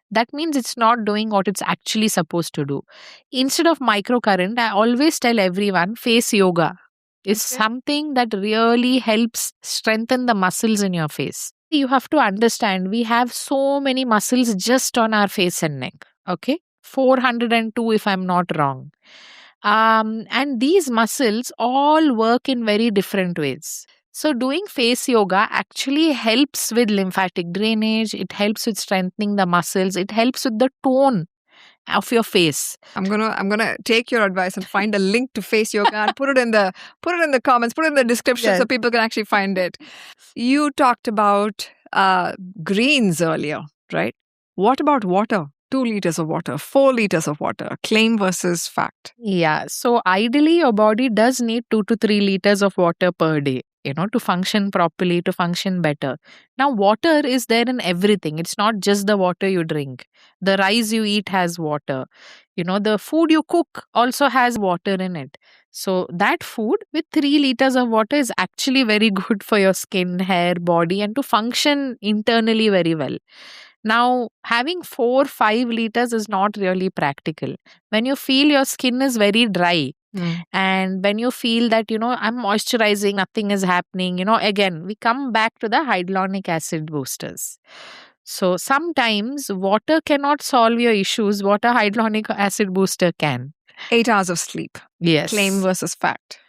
that means it's not doing what it's actually supposed to do. Instead of microcurrent, I always tell everyone face yoga is something that really helps strengthen the muscles in your face. You have to understand, we have so many muscles just on our face and neck. Okay, 402 if I'm not wrong. And these muscles all work in very different ways. So doing face yoga actually helps with lymphatic drainage. It helps with strengthening the muscles. It helps with the tone of your face. I'm gonna take your advice and find a link to face yoga and put it in the comments, put it in the description so people can actually find it. You talked about greens earlier, right? What about water? 2 liters of water, 4 liters of water, claim versus fact. Yeah. So ideally, your body does need 2 to 3 liters of water per day, to function properly, to function better. Now, water is there in everything. It's not just the water you drink. The rice you eat has water. The food you cook also has water in it. So that food with 3 liters of water is actually very good for your skin, hair, body, and to function internally very well. Now, having 4-5 liters is not really practical. When you feel your skin is very dry, and when you feel that, I'm moisturizing, nothing is happening, again, we come back to the hyaluronic acid boosters. So sometimes water cannot solve your issues, what a hyaluronic acid booster can. 8 hours of sleep. Yes. Claim versus fact.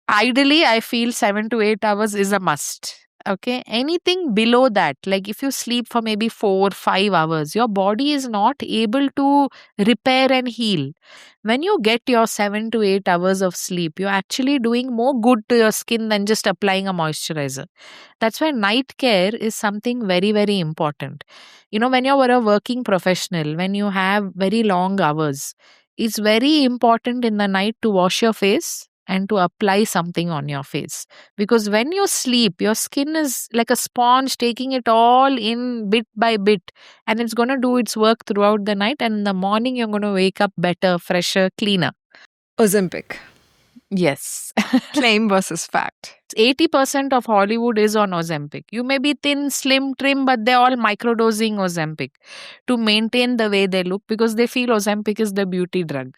Ideally, I feel 7 to 8 hours is a must. Okay, anything below that, like if you sleep for maybe 4-5 hours, your body is not able to repair and heal. When you get your 7 to 8 hours of sleep, you're actually doing more good to your skin than just applying a moisturizer. That's why night care is something very, very important. When you're a working professional, when you have very long hours, it's very important in the night to wash your face and to apply something on your face. Because when you sleep, your skin is like a sponge taking it all in bit by bit, and it's going to do its work throughout the night, and in the morning you're going to wake up better, fresher, cleaner. Ozempic. Yes. Claim versus fact. 80% of Hollywood is on Ozempic. You may be thin, slim, trim, but they're all microdosing Ozempic to maintain the way they look because they feel Ozempic is the beauty drug.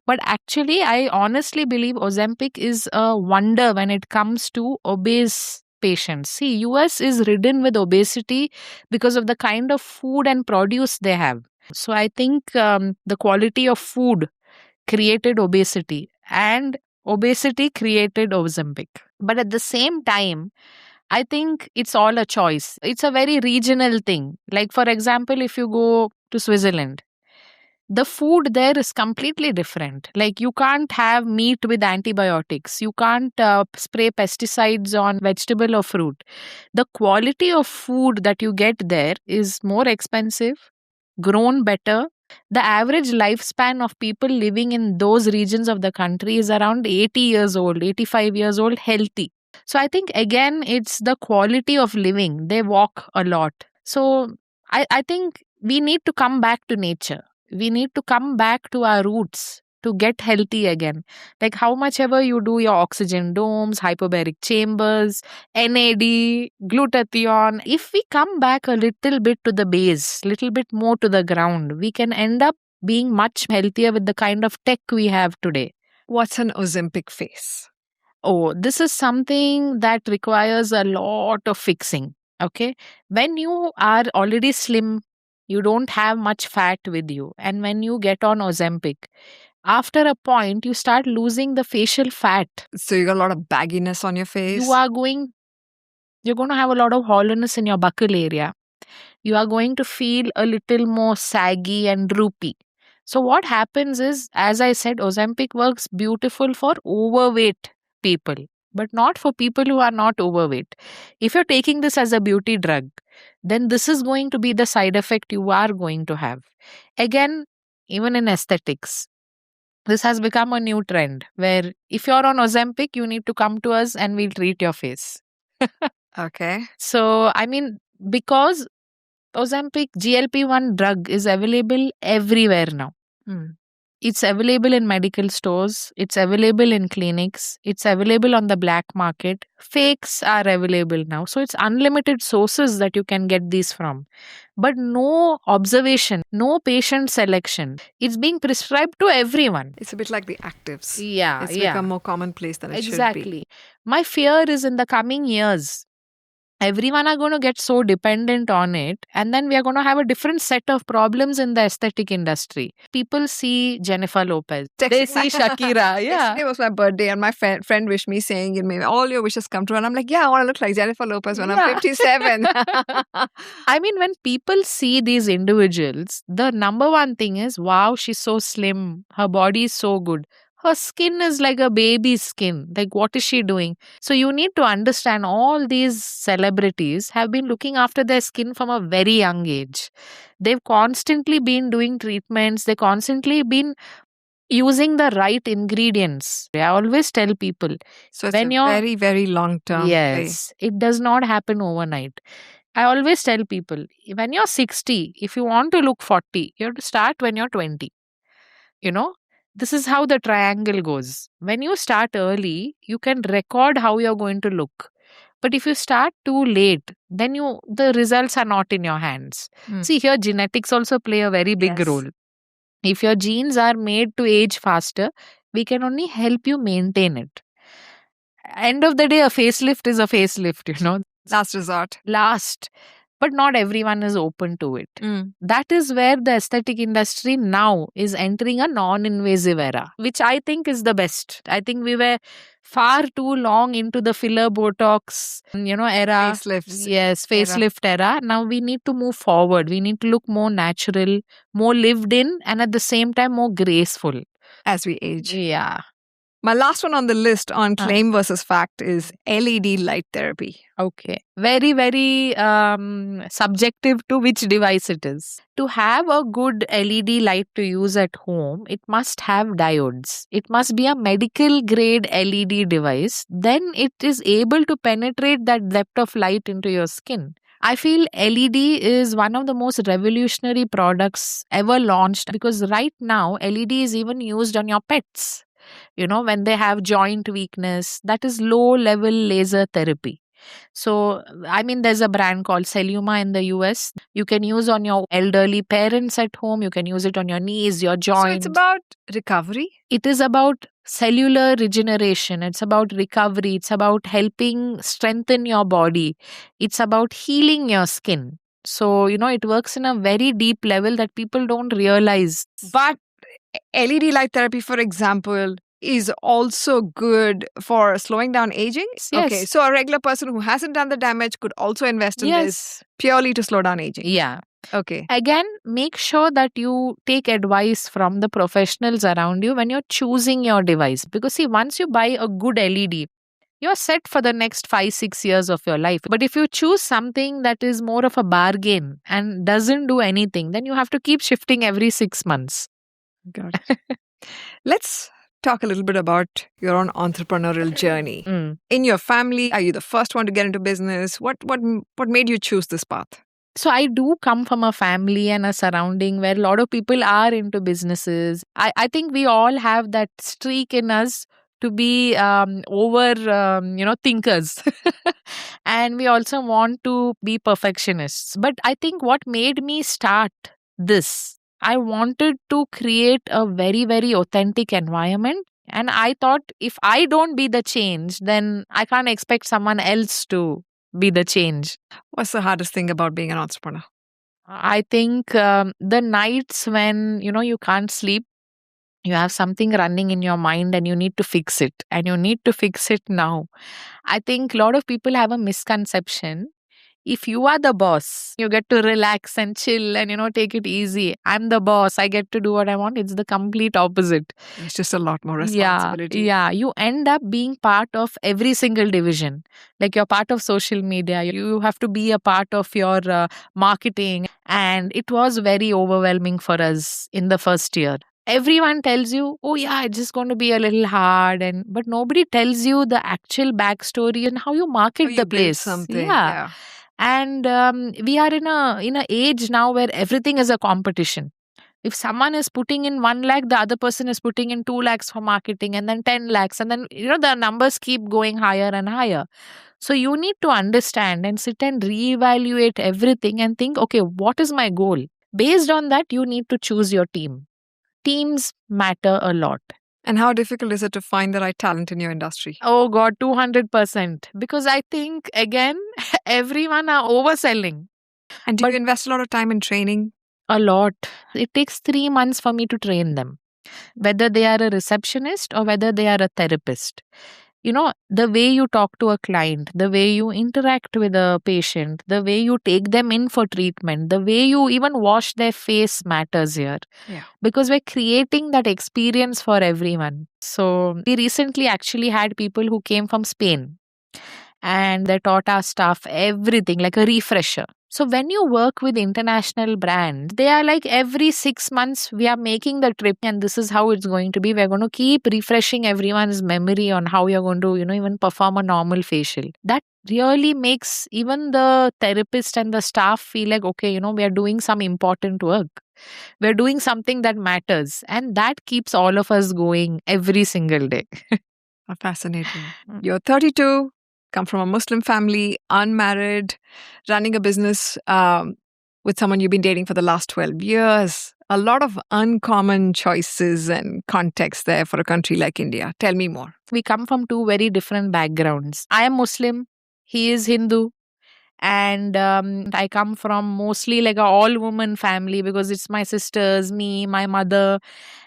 But actually, I honestly believe Ozempic is a wonder when it comes to obese patients. See, US is ridden with obesity because of the kind of food and produce they have. So I think the quality of food created obesity and obesity created Ozempic. But at the same time, I think it's all a choice. It's a very regional thing. Like, for example, if you go to Switzerland, the food there is completely different. Like, you can't have meat with antibiotics. You can't spray pesticides on vegetable or fruit. The quality of food that you get there is more expensive, grown better. The average lifespan of people living in those regions of the country is around 80 years old, 85 years old, healthy. So I think, again, it's the quality of living. They walk a lot. So I think we need to come back to nature. We need to come back to our roots to get healthy again. Like how much ever you do your oxygen domes, hyperbaric chambers, NAD, glutathione, if we come back a little bit to the base, little bit more to the ground, we can end up being much healthier with the kind of tech we have today. What's an Ozempic face? Oh, this is something that requires a lot of fixing. Okay. When you are already slim, you don't have much fat with you. And when you get on Ozempic, after a point, you start losing the facial fat. So you got a lot of bagginess on your face. You're going to have a lot of hollowness in your buccal area. You are going to feel a little more saggy and droopy. So what happens is, as I said, Ozempic works beautiful for overweight people, but not for people who are not overweight. If you're taking this as a beauty drug, then this is going to be the side effect you are going to have. Again, even in aesthetics, this has become a new trend where if you're on Ozempic, you need to come to us and we'll treat your face. Okay. So, because Ozempic GLP-1 drug is available everywhere now. It's available in medical stores. It's available in clinics. It's available on the black market. Fakes are available now. So it's unlimited sources that you can get these from. But no observation, no patient selection. It's being prescribed to everyone. It's a bit like the actives. Yeah, It's become more commonplace than it should be. Exactly. My fear is in the coming years, everyone are going to get so dependent on it, and then we are going to have a different set of problems in the aesthetic industry. People see Jennifer Lopez, they see Shakira. Yesterday was my birthday, and my friend wished me saying, "May all your wishes come true." And I'm like, "Yeah, I want to look like Jennifer Lopez when I'm 57." When people see these individuals, the number one thing is, wow, she's so slim. Her body is so good. Her skin is like a baby's skin. Like, what is she doing? So you need to understand all these celebrities have been looking after their skin from a very young age. They've constantly been doing treatments. They've constantly been using the right ingredients. I always tell people. So it's very, very long term. Yes, it does not happen overnight. I always tell people, when you're 60, if you want to look 40, you have to start when you're 20. This is how the triangle goes. When you start early, you can record how you're going to look. But if you start too late, then the results are not in your hands. See, here genetics also play a very big role. If your genes are made to age faster, we can only help you maintain it. End of the day, a facelift is a facelift, Last resort. But not everyone is open to it. That is where the aesthetic industry now is entering a non-invasive era, which I think is the best. I think we were far too long into the filler Botox, era. Facelifts. Yes, facelift era. Now we need to move forward. We need to look more natural, more lived in, and at the same time more graceful. As we age. Yeah. My last one on the list on claim versus fact is LED light therapy. Okay. Very, very subjective to which device it is. To have a good LED light to use at home, it must have diodes. It must be a medical grade LED device. Then it is able to penetrate that depth of light into your skin. I feel LED is one of the most revolutionary products ever launched because right now LED is even used on your pets. When they have joint weakness, that is low level laser therapy. So, there's a brand called Celluma in the US. You can use on your elderly parents at home. You can use it on your knees, your joints. So it's about recovery? It is about cellular regeneration. It's about recovery. It's about helping strengthen your body. It's about healing your skin. So, it works in a very deep level that people don't realize. But LED light therapy, for example, is also good for slowing down aging? Yes. Okay, so a regular person who hasn't done the damage could also invest in this purely to slow down aging. Yeah. Okay. Again, make sure that you take advice from the professionals around you when you're choosing your device. Because see, once you buy a good LED, you're set for the next 5-6 years of your life. But if you choose something that is more of a bargain and doesn't do anything, then you have to keep shifting every 6 months. Got it. Let's talk a little bit about your own entrepreneurial journey. In your family, are you the first one to get into business? What made you choose this path? So I do come from a family and a surrounding where a lot of people are into businesses. I think we all have that streak in us to be thinkers. And we also want to be perfectionists. But I think what made me start this, I wanted to create a very, very authentic environment. And I thought if I don't be the change, then I can't expect someone else to be the change. What's the hardest thing about being an entrepreneur? I think the nights when, you can't sleep, you have something running in your mind and you need to fix it, and you need to fix it now. I think a lot of people have a misconception. If you are the boss, you get to relax and chill and, take it easy. I'm the boss. I get to do what I want. It's the complete opposite. It's just a lot more responsibility. Yeah. You end up being part of every single division. Like you're part of social media. You have to be a part of your marketing. And it was very overwhelming for us in the first year. Everyone tells you, oh yeah, it's just going to be a little hard, but nobody tells you the actual backstory and how you market the place. Something. Yeah. And we are in a age now where everything is a competition. If someone is putting in 1 lakh, the other person is putting in 2 lakhs for marketing, and then 10 lakhs, and then the numbers keep going higher and higher. So you need to understand and sit and reevaluate everything and think, okay, what is my goal? Based on that, you need to choose your team. Teams matter a lot. And how difficult is it to find the right talent in your industry? Oh God, 200%. Because I think, again, everyone are overselling. And do you invest a lot of time in training? A lot. It takes 3 months for me to train them, whether they are a receptionist or whether they are a therapist. The way you talk to a client, the way you interact with a patient, the way you take them in for treatment, the way you even wash their face matters here. Yeah. Because we're creating that experience for everyone. So we recently actually had people who came from Spain and they taught our staff everything, like a refresher. So when you work with international brands, they are like every 6 months we are making the trip and this is how it's going to be. We're going to keep refreshing everyone's memory on how you're going to, even perform a normal facial. That really makes even the therapist and the staff feel like, okay, we are doing some important work. We're doing something that matters. And that keeps all of us going every single day. Fascinating. You're 32. Come from a Muslim family, unmarried, running a business with someone you've been dating for the last 12 years. A lot of uncommon choices and context there for a country like India. Tell me more. We come from 2 very different backgrounds. I am Muslim. He is Hindu. And I come from mostly like a all-woman family because it's my sisters, me, my mother.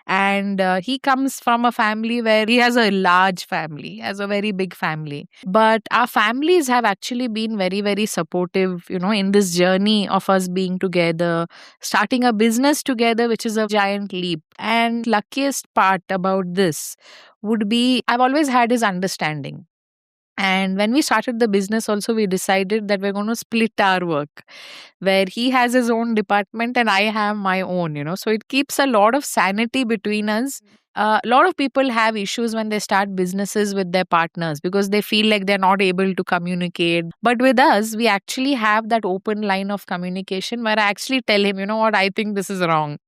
And he comes from a family where he has a large family, has a very big family. But our families have actually been very, very supportive, in this journey of us being together, starting a business together, which is a giant leap. And luckiest part about this would be I've always had his understanding. And when we started the business also, we decided that we're going to split our work, where he has his own department and I have my own, So it keeps a lot of sanity between us. A lot of people have issues when they start businesses with their partners because they feel like they're not able to communicate. But with us, we actually have that open line of communication where I actually tell him, what, I think this is wrong.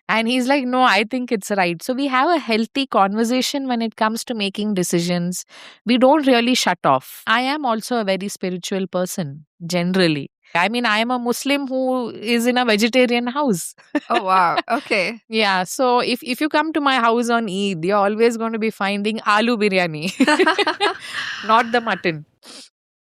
And he's like, no, I think it's right. So we have a healthy conversation when it comes to making decisions. We don't really shut off. I am also a very spiritual person, generally. I mean, I am a Muslim who is in a vegetarian house. Oh, wow. Okay. Yeah. So if you come to my house on Eid, you're always going to be finding aloo biryani, not the mutton.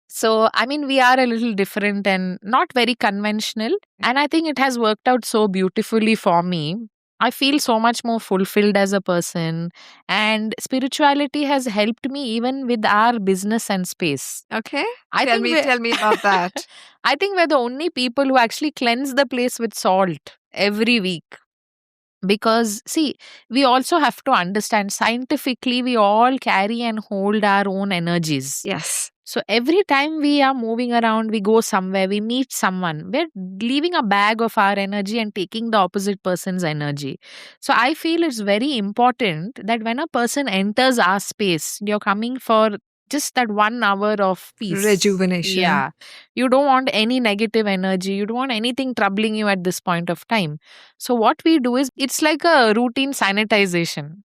So, I mean, we are a little different and not very conventional. And I think it has worked out so beautifully for me. I feel so much more fulfilled as a person. And spirituality has helped me even with our business and space. Okay. Tell me about that. I think we're the only people who actually cleanse the place with salt every week. Because, see, we also have to understand scientifically, we all carry and hold our own energies. Yes. So every time we are moving around, we go somewhere, we meet someone, we're leaving a bag of our energy and taking the opposite person's energy. So I feel it's very important that when a person enters our space, you're coming for just that 1 hour of peace. Rejuvenation. Yeah. You don't want any negative energy. You don't want anything troubling you at this point of time. So what we do is it's like a routine sanitization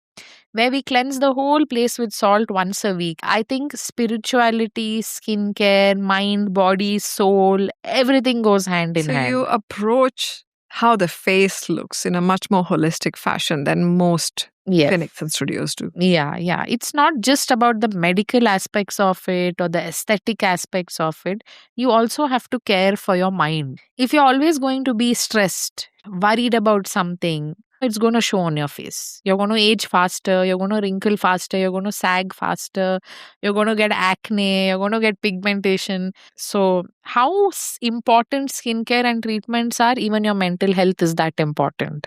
where we cleanse the whole place with salt once a week. I think spirituality, skincare, mind, body, soul, everything goes hand in So hand. you approach how the face looks in a much more holistic fashion than most Yes. clinics and studios do. Yeah. It's not just about the medical aspects of it or the aesthetic aspects of it. You also have to care for your mind. If you're always going to be stressed, worried about something, it's going to show on your face. You're going to age faster, you're going to wrinkle faster, you're going to sag faster, you're going to get acne, you're going to get pigmentation. So, how important skincare and treatments are, even your mental health is that important.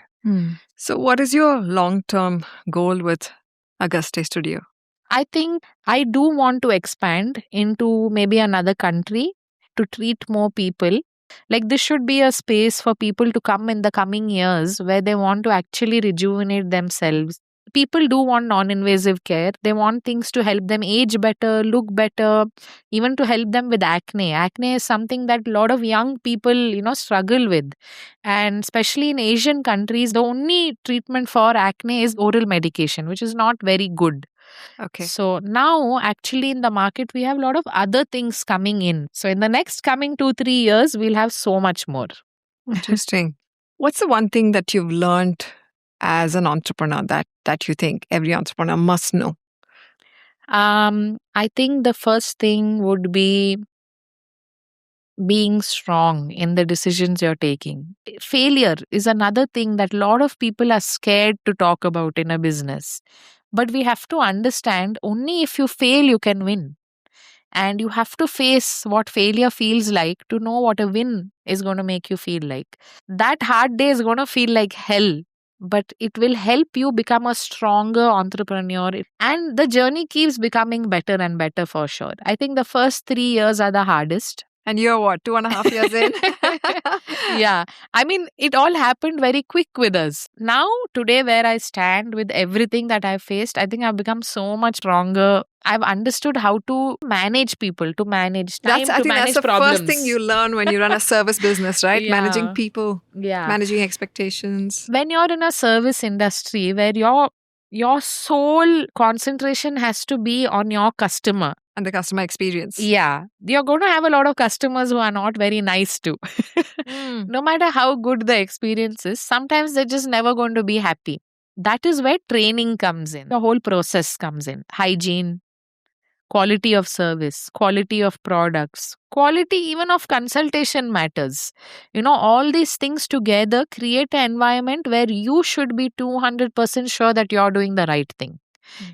So, what is your long-term goal with Augusté Studio? I think I do want to expand into maybe another country to treat more people. Like, this should be a space for people to come in the coming years where they want to actually rejuvenate themselves. People do want non-invasive care. They want things to help them age better, look better, even to help them with acne. Acne is something that a lot of young people, struggle with. And especially in Asian countries, the only treatment for acne is oral medication, which is not very good. Okay. So now actually in the market, we have a lot of other things coming in. So in the next coming 2-3 years, we'll have so much more. Interesting. What's the one thing that you've learned as an entrepreneur that you think every entrepreneur must know? I think the first thing would be being strong in the decisions you're taking. Failure is another thing that a lot of people are scared to talk about in a business. But we have to understand only if you fail, you can win. And you have to face what failure feels like to know what a win is going to make you feel like. That hard day is going to feel like hell, but it will help you become a stronger entrepreneur. And the journey keeps becoming better and better for sure. I think the first 3 years are the hardest. And you're what, 2.5 years in? Yeah. I mean, it all happened very quick with us. Now, today, where I stand with everything that I've faced, I think I've become so much stronger. I've understood how to manage people, to manage time, I to think manage that's the problems. first thing you learn when you run a service business, right? Yeah. Managing people, Yeah. managing expectations. When you're in a service industry where your sole concentration has to be on your customer, And the customer experience. yeah, you're going to have a lot of customers who are not very nice to. No matter how good the experience is, sometimes they're just never going to be happy. That is where training comes in. The whole process comes in. Hygiene, quality of service, quality of products, quality even of consultation matters. All these things together create an environment where you should be 200% sure that you're doing the right thing.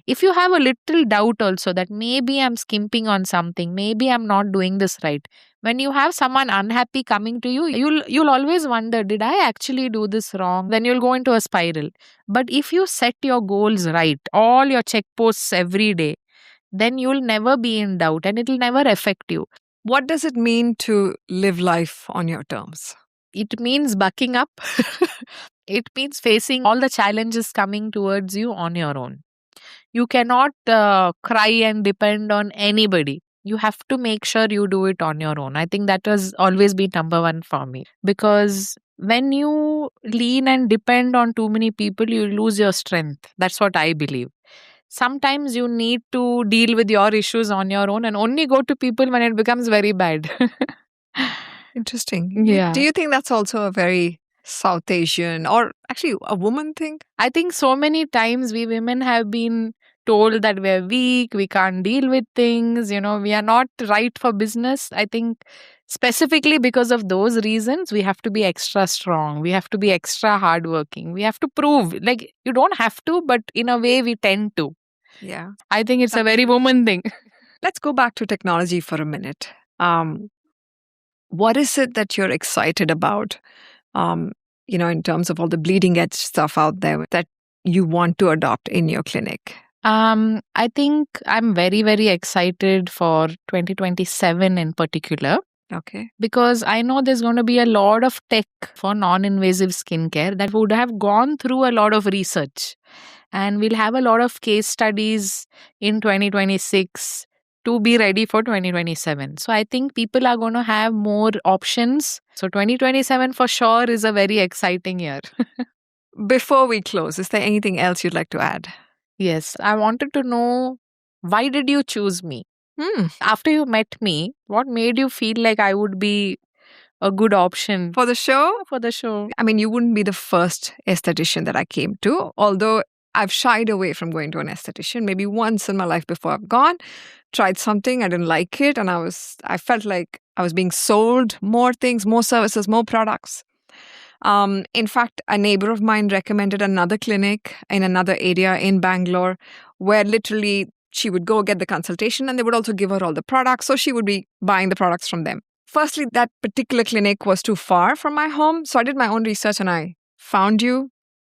If you have a little doubt also that maybe I'm skimping on something, maybe I'm not doing this right, when you have someone unhappy coming to you, you'll always wonder, did I actually do this wrong? Then you'll go into a spiral. But if you set your goals right, all your checkposts every day, then you'll never be in doubt and it'll never affect you. What does it mean to live life on your terms? It means bucking up. It means facing all the challenges coming towards you on your own. You cannot cry and depend on anybody. You have to make sure you do it on your own. I think that has always been number one for me. Because when you lean and depend on too many people, you lose your strength. That's what I believe. Sometimes you need to deal with your issues on your own and only go to people when it becomes very bad. Interesting. Yeah. Do you think that's also a very South Asian or actually a woman thing? I think so many times we women have been told that we're weak, we can't deal with things, we are not right for business. I think specifically because of those reasons, we have to be extra strong. We have to be extra hardworking. We have to prove, like, you don't have to, but in a way we tend to. Yeah. I think it's a very woman thing. Let's go back to technology for a minute. What is it that you're excited about, in terms of all the bleeding edge stuff out there that you want to adopt in your clinic? I think I'm very, very excited for 2027 in particular. Okay. Because I know there's going to be a lot of tech for non-invasive skincare that would have gone through a lot of research. And we'll have a lot of case studies in 2026 to be ready for 2027. So I think people are going to have more options. So 2027 for sure is a very exciting year. Before we close, is there anything else you'd like to add? Yes, I wanted to know, why did you choose me? After you met me, what made you feel like I would be a good option For the show? for the show? I mean, you wouldn't be the first esthetician that I came to, although I've shied away from going to an esthetician. Maybe once in my life before I've gone, tried something, I didn't like it, and I felt like I was being sold more things, more services, more products. In fact, a neighbor of mine recommended another clinic in another area in Bangalore where literally she would go get the consultation and they would also give her all the products. So she would be buying the products from them. Firstly, that particular clinic was too far from my home. So I did my own research and I found you.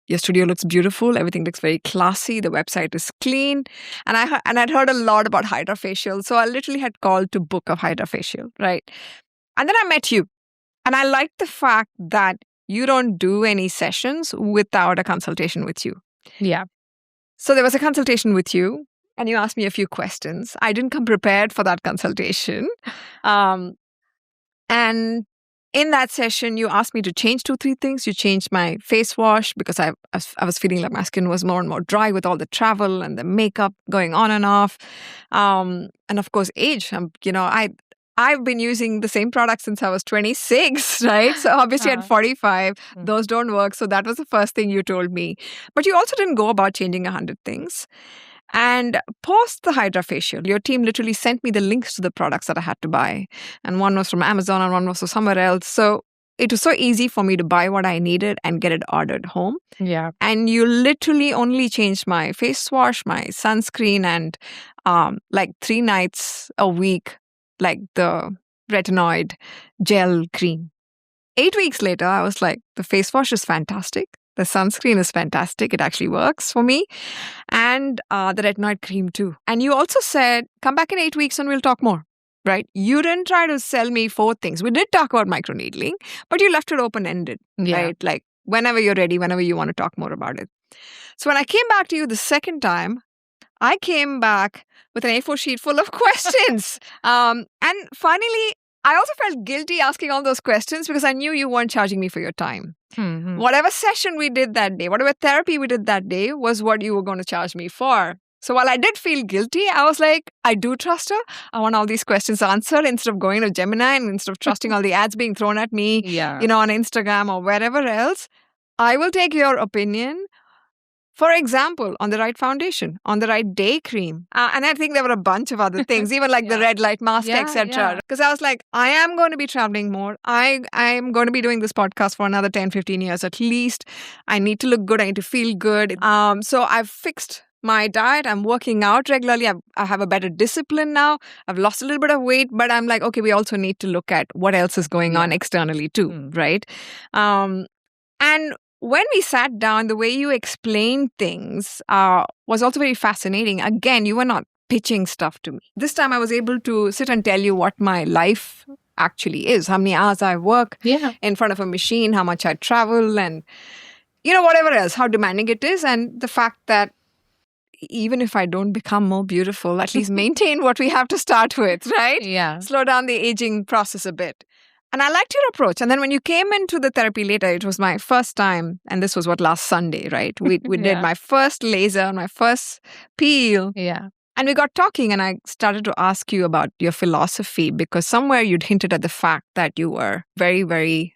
Your studio looks beautiful. Everything looks very classy. The website is clean. And I'd heard a lot about hydrofacial. So I literally had called to book a hydrofacial, right? And then I met you. And I liked the fact that you don't do any sessions without a consultation with you. Yeah. So there was a consultation with you and you asked me a few questions. I didn't come prepared for that consultation. And in that session, you asked me to change 2-3 things. You changed my face wash because I was feeling like my skin was more and more dry with all the travel and the makeup going on and off. And of course, age. I've been using the same product since I was 26, right? So obviously at 45, those don't work. So that was the first thing you told me. But you also didn't go about changing 100 things. And post the hydrofacial, your team literally sent me the links to the products that I had to buy. And one was from Amazon and one was from somewhere else. So it was so easy for me to buy what I needed and get it ordered home. Yeah. And you literally only changed my face wash, my sunscreen, and like 3 nights a week, like the retinoid gel cream. 8 weeks later, I was like, the face wash is fantastic. The sunscreen is fantastic. It actually works for me. And the retinoid cream too. And you also said, come back in 8 weeks and we'll talk more, right? You didn't try to sell me 4 things. We did talk about microneedling, but you left it open-ended, right? Like whenever you're ready, whenever you want to talk more about it. So when I came back to you the second time, I came back with an A4 sheet full of questions. And finally, I also felt guilty asking all those questions because I knew you weren't charging me for your time. Mm-hmm. Whatever session we did that day, whatever therapy we did that day was what you were going to charge me for. So while I did feel guilty, I was like, I do trust her. I want all these questions answered instead of going to Gemini and instead of trusting all the ads being thrown at me, on Instagram or wherever else. I will take your opinion. For example, on the right foundation, on the right day cream. And I think there were a bunch of other things, even like the red light mask, etc. Because I was like, I am going to be traveling more. I am going to be doing this podcast for another 10, 15 years at least. I need to look good. I need to feel good. So I've fixed my diet. I'm working out regularly. I have a better discipline now. I've lost a little bit of weight, but I'm like, okay, we also need to look at what else is going on externally too, right? And when we sat down, the way you explained things was also very fascinating. Again, you were not pitching stuff to me. This time I was able to sit and tell you what my life actually is, how many hours I work in front of a machine, how much I travel, and whatever else, how demanding it is. And the fact that even if I don't become more beautiful, at least maintain what we have to start with, right? Yeah. Slow down the aging process a bit. And I liked your approach. And then when you came into the therapy later, it was my first time. And this was last Sunday, right? We did my first laser, my first peel. Yeah. And we got talking and I started to ask you about your philosophy because somewhere you'd hinted at the fact that you were very, very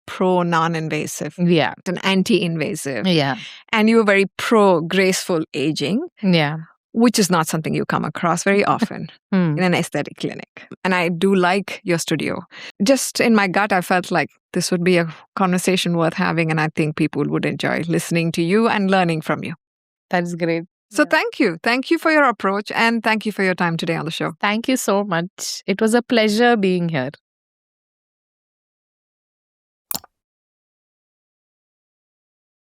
pro non-invasive. Yeah. And anti-invasive. Yeah. And you were very pro graceful aging. Yeah. Which is not something you come across very often in an aesthetic clinic. And I do like your studio. Just in my gut, I felt like this would be a conversation worth having. And I think people would enjoy listening to you and learning from you. That's great. So thank you. Thank you for your approach. And thank you for your time today on the show. Thank you so much. It was a pleasure being here.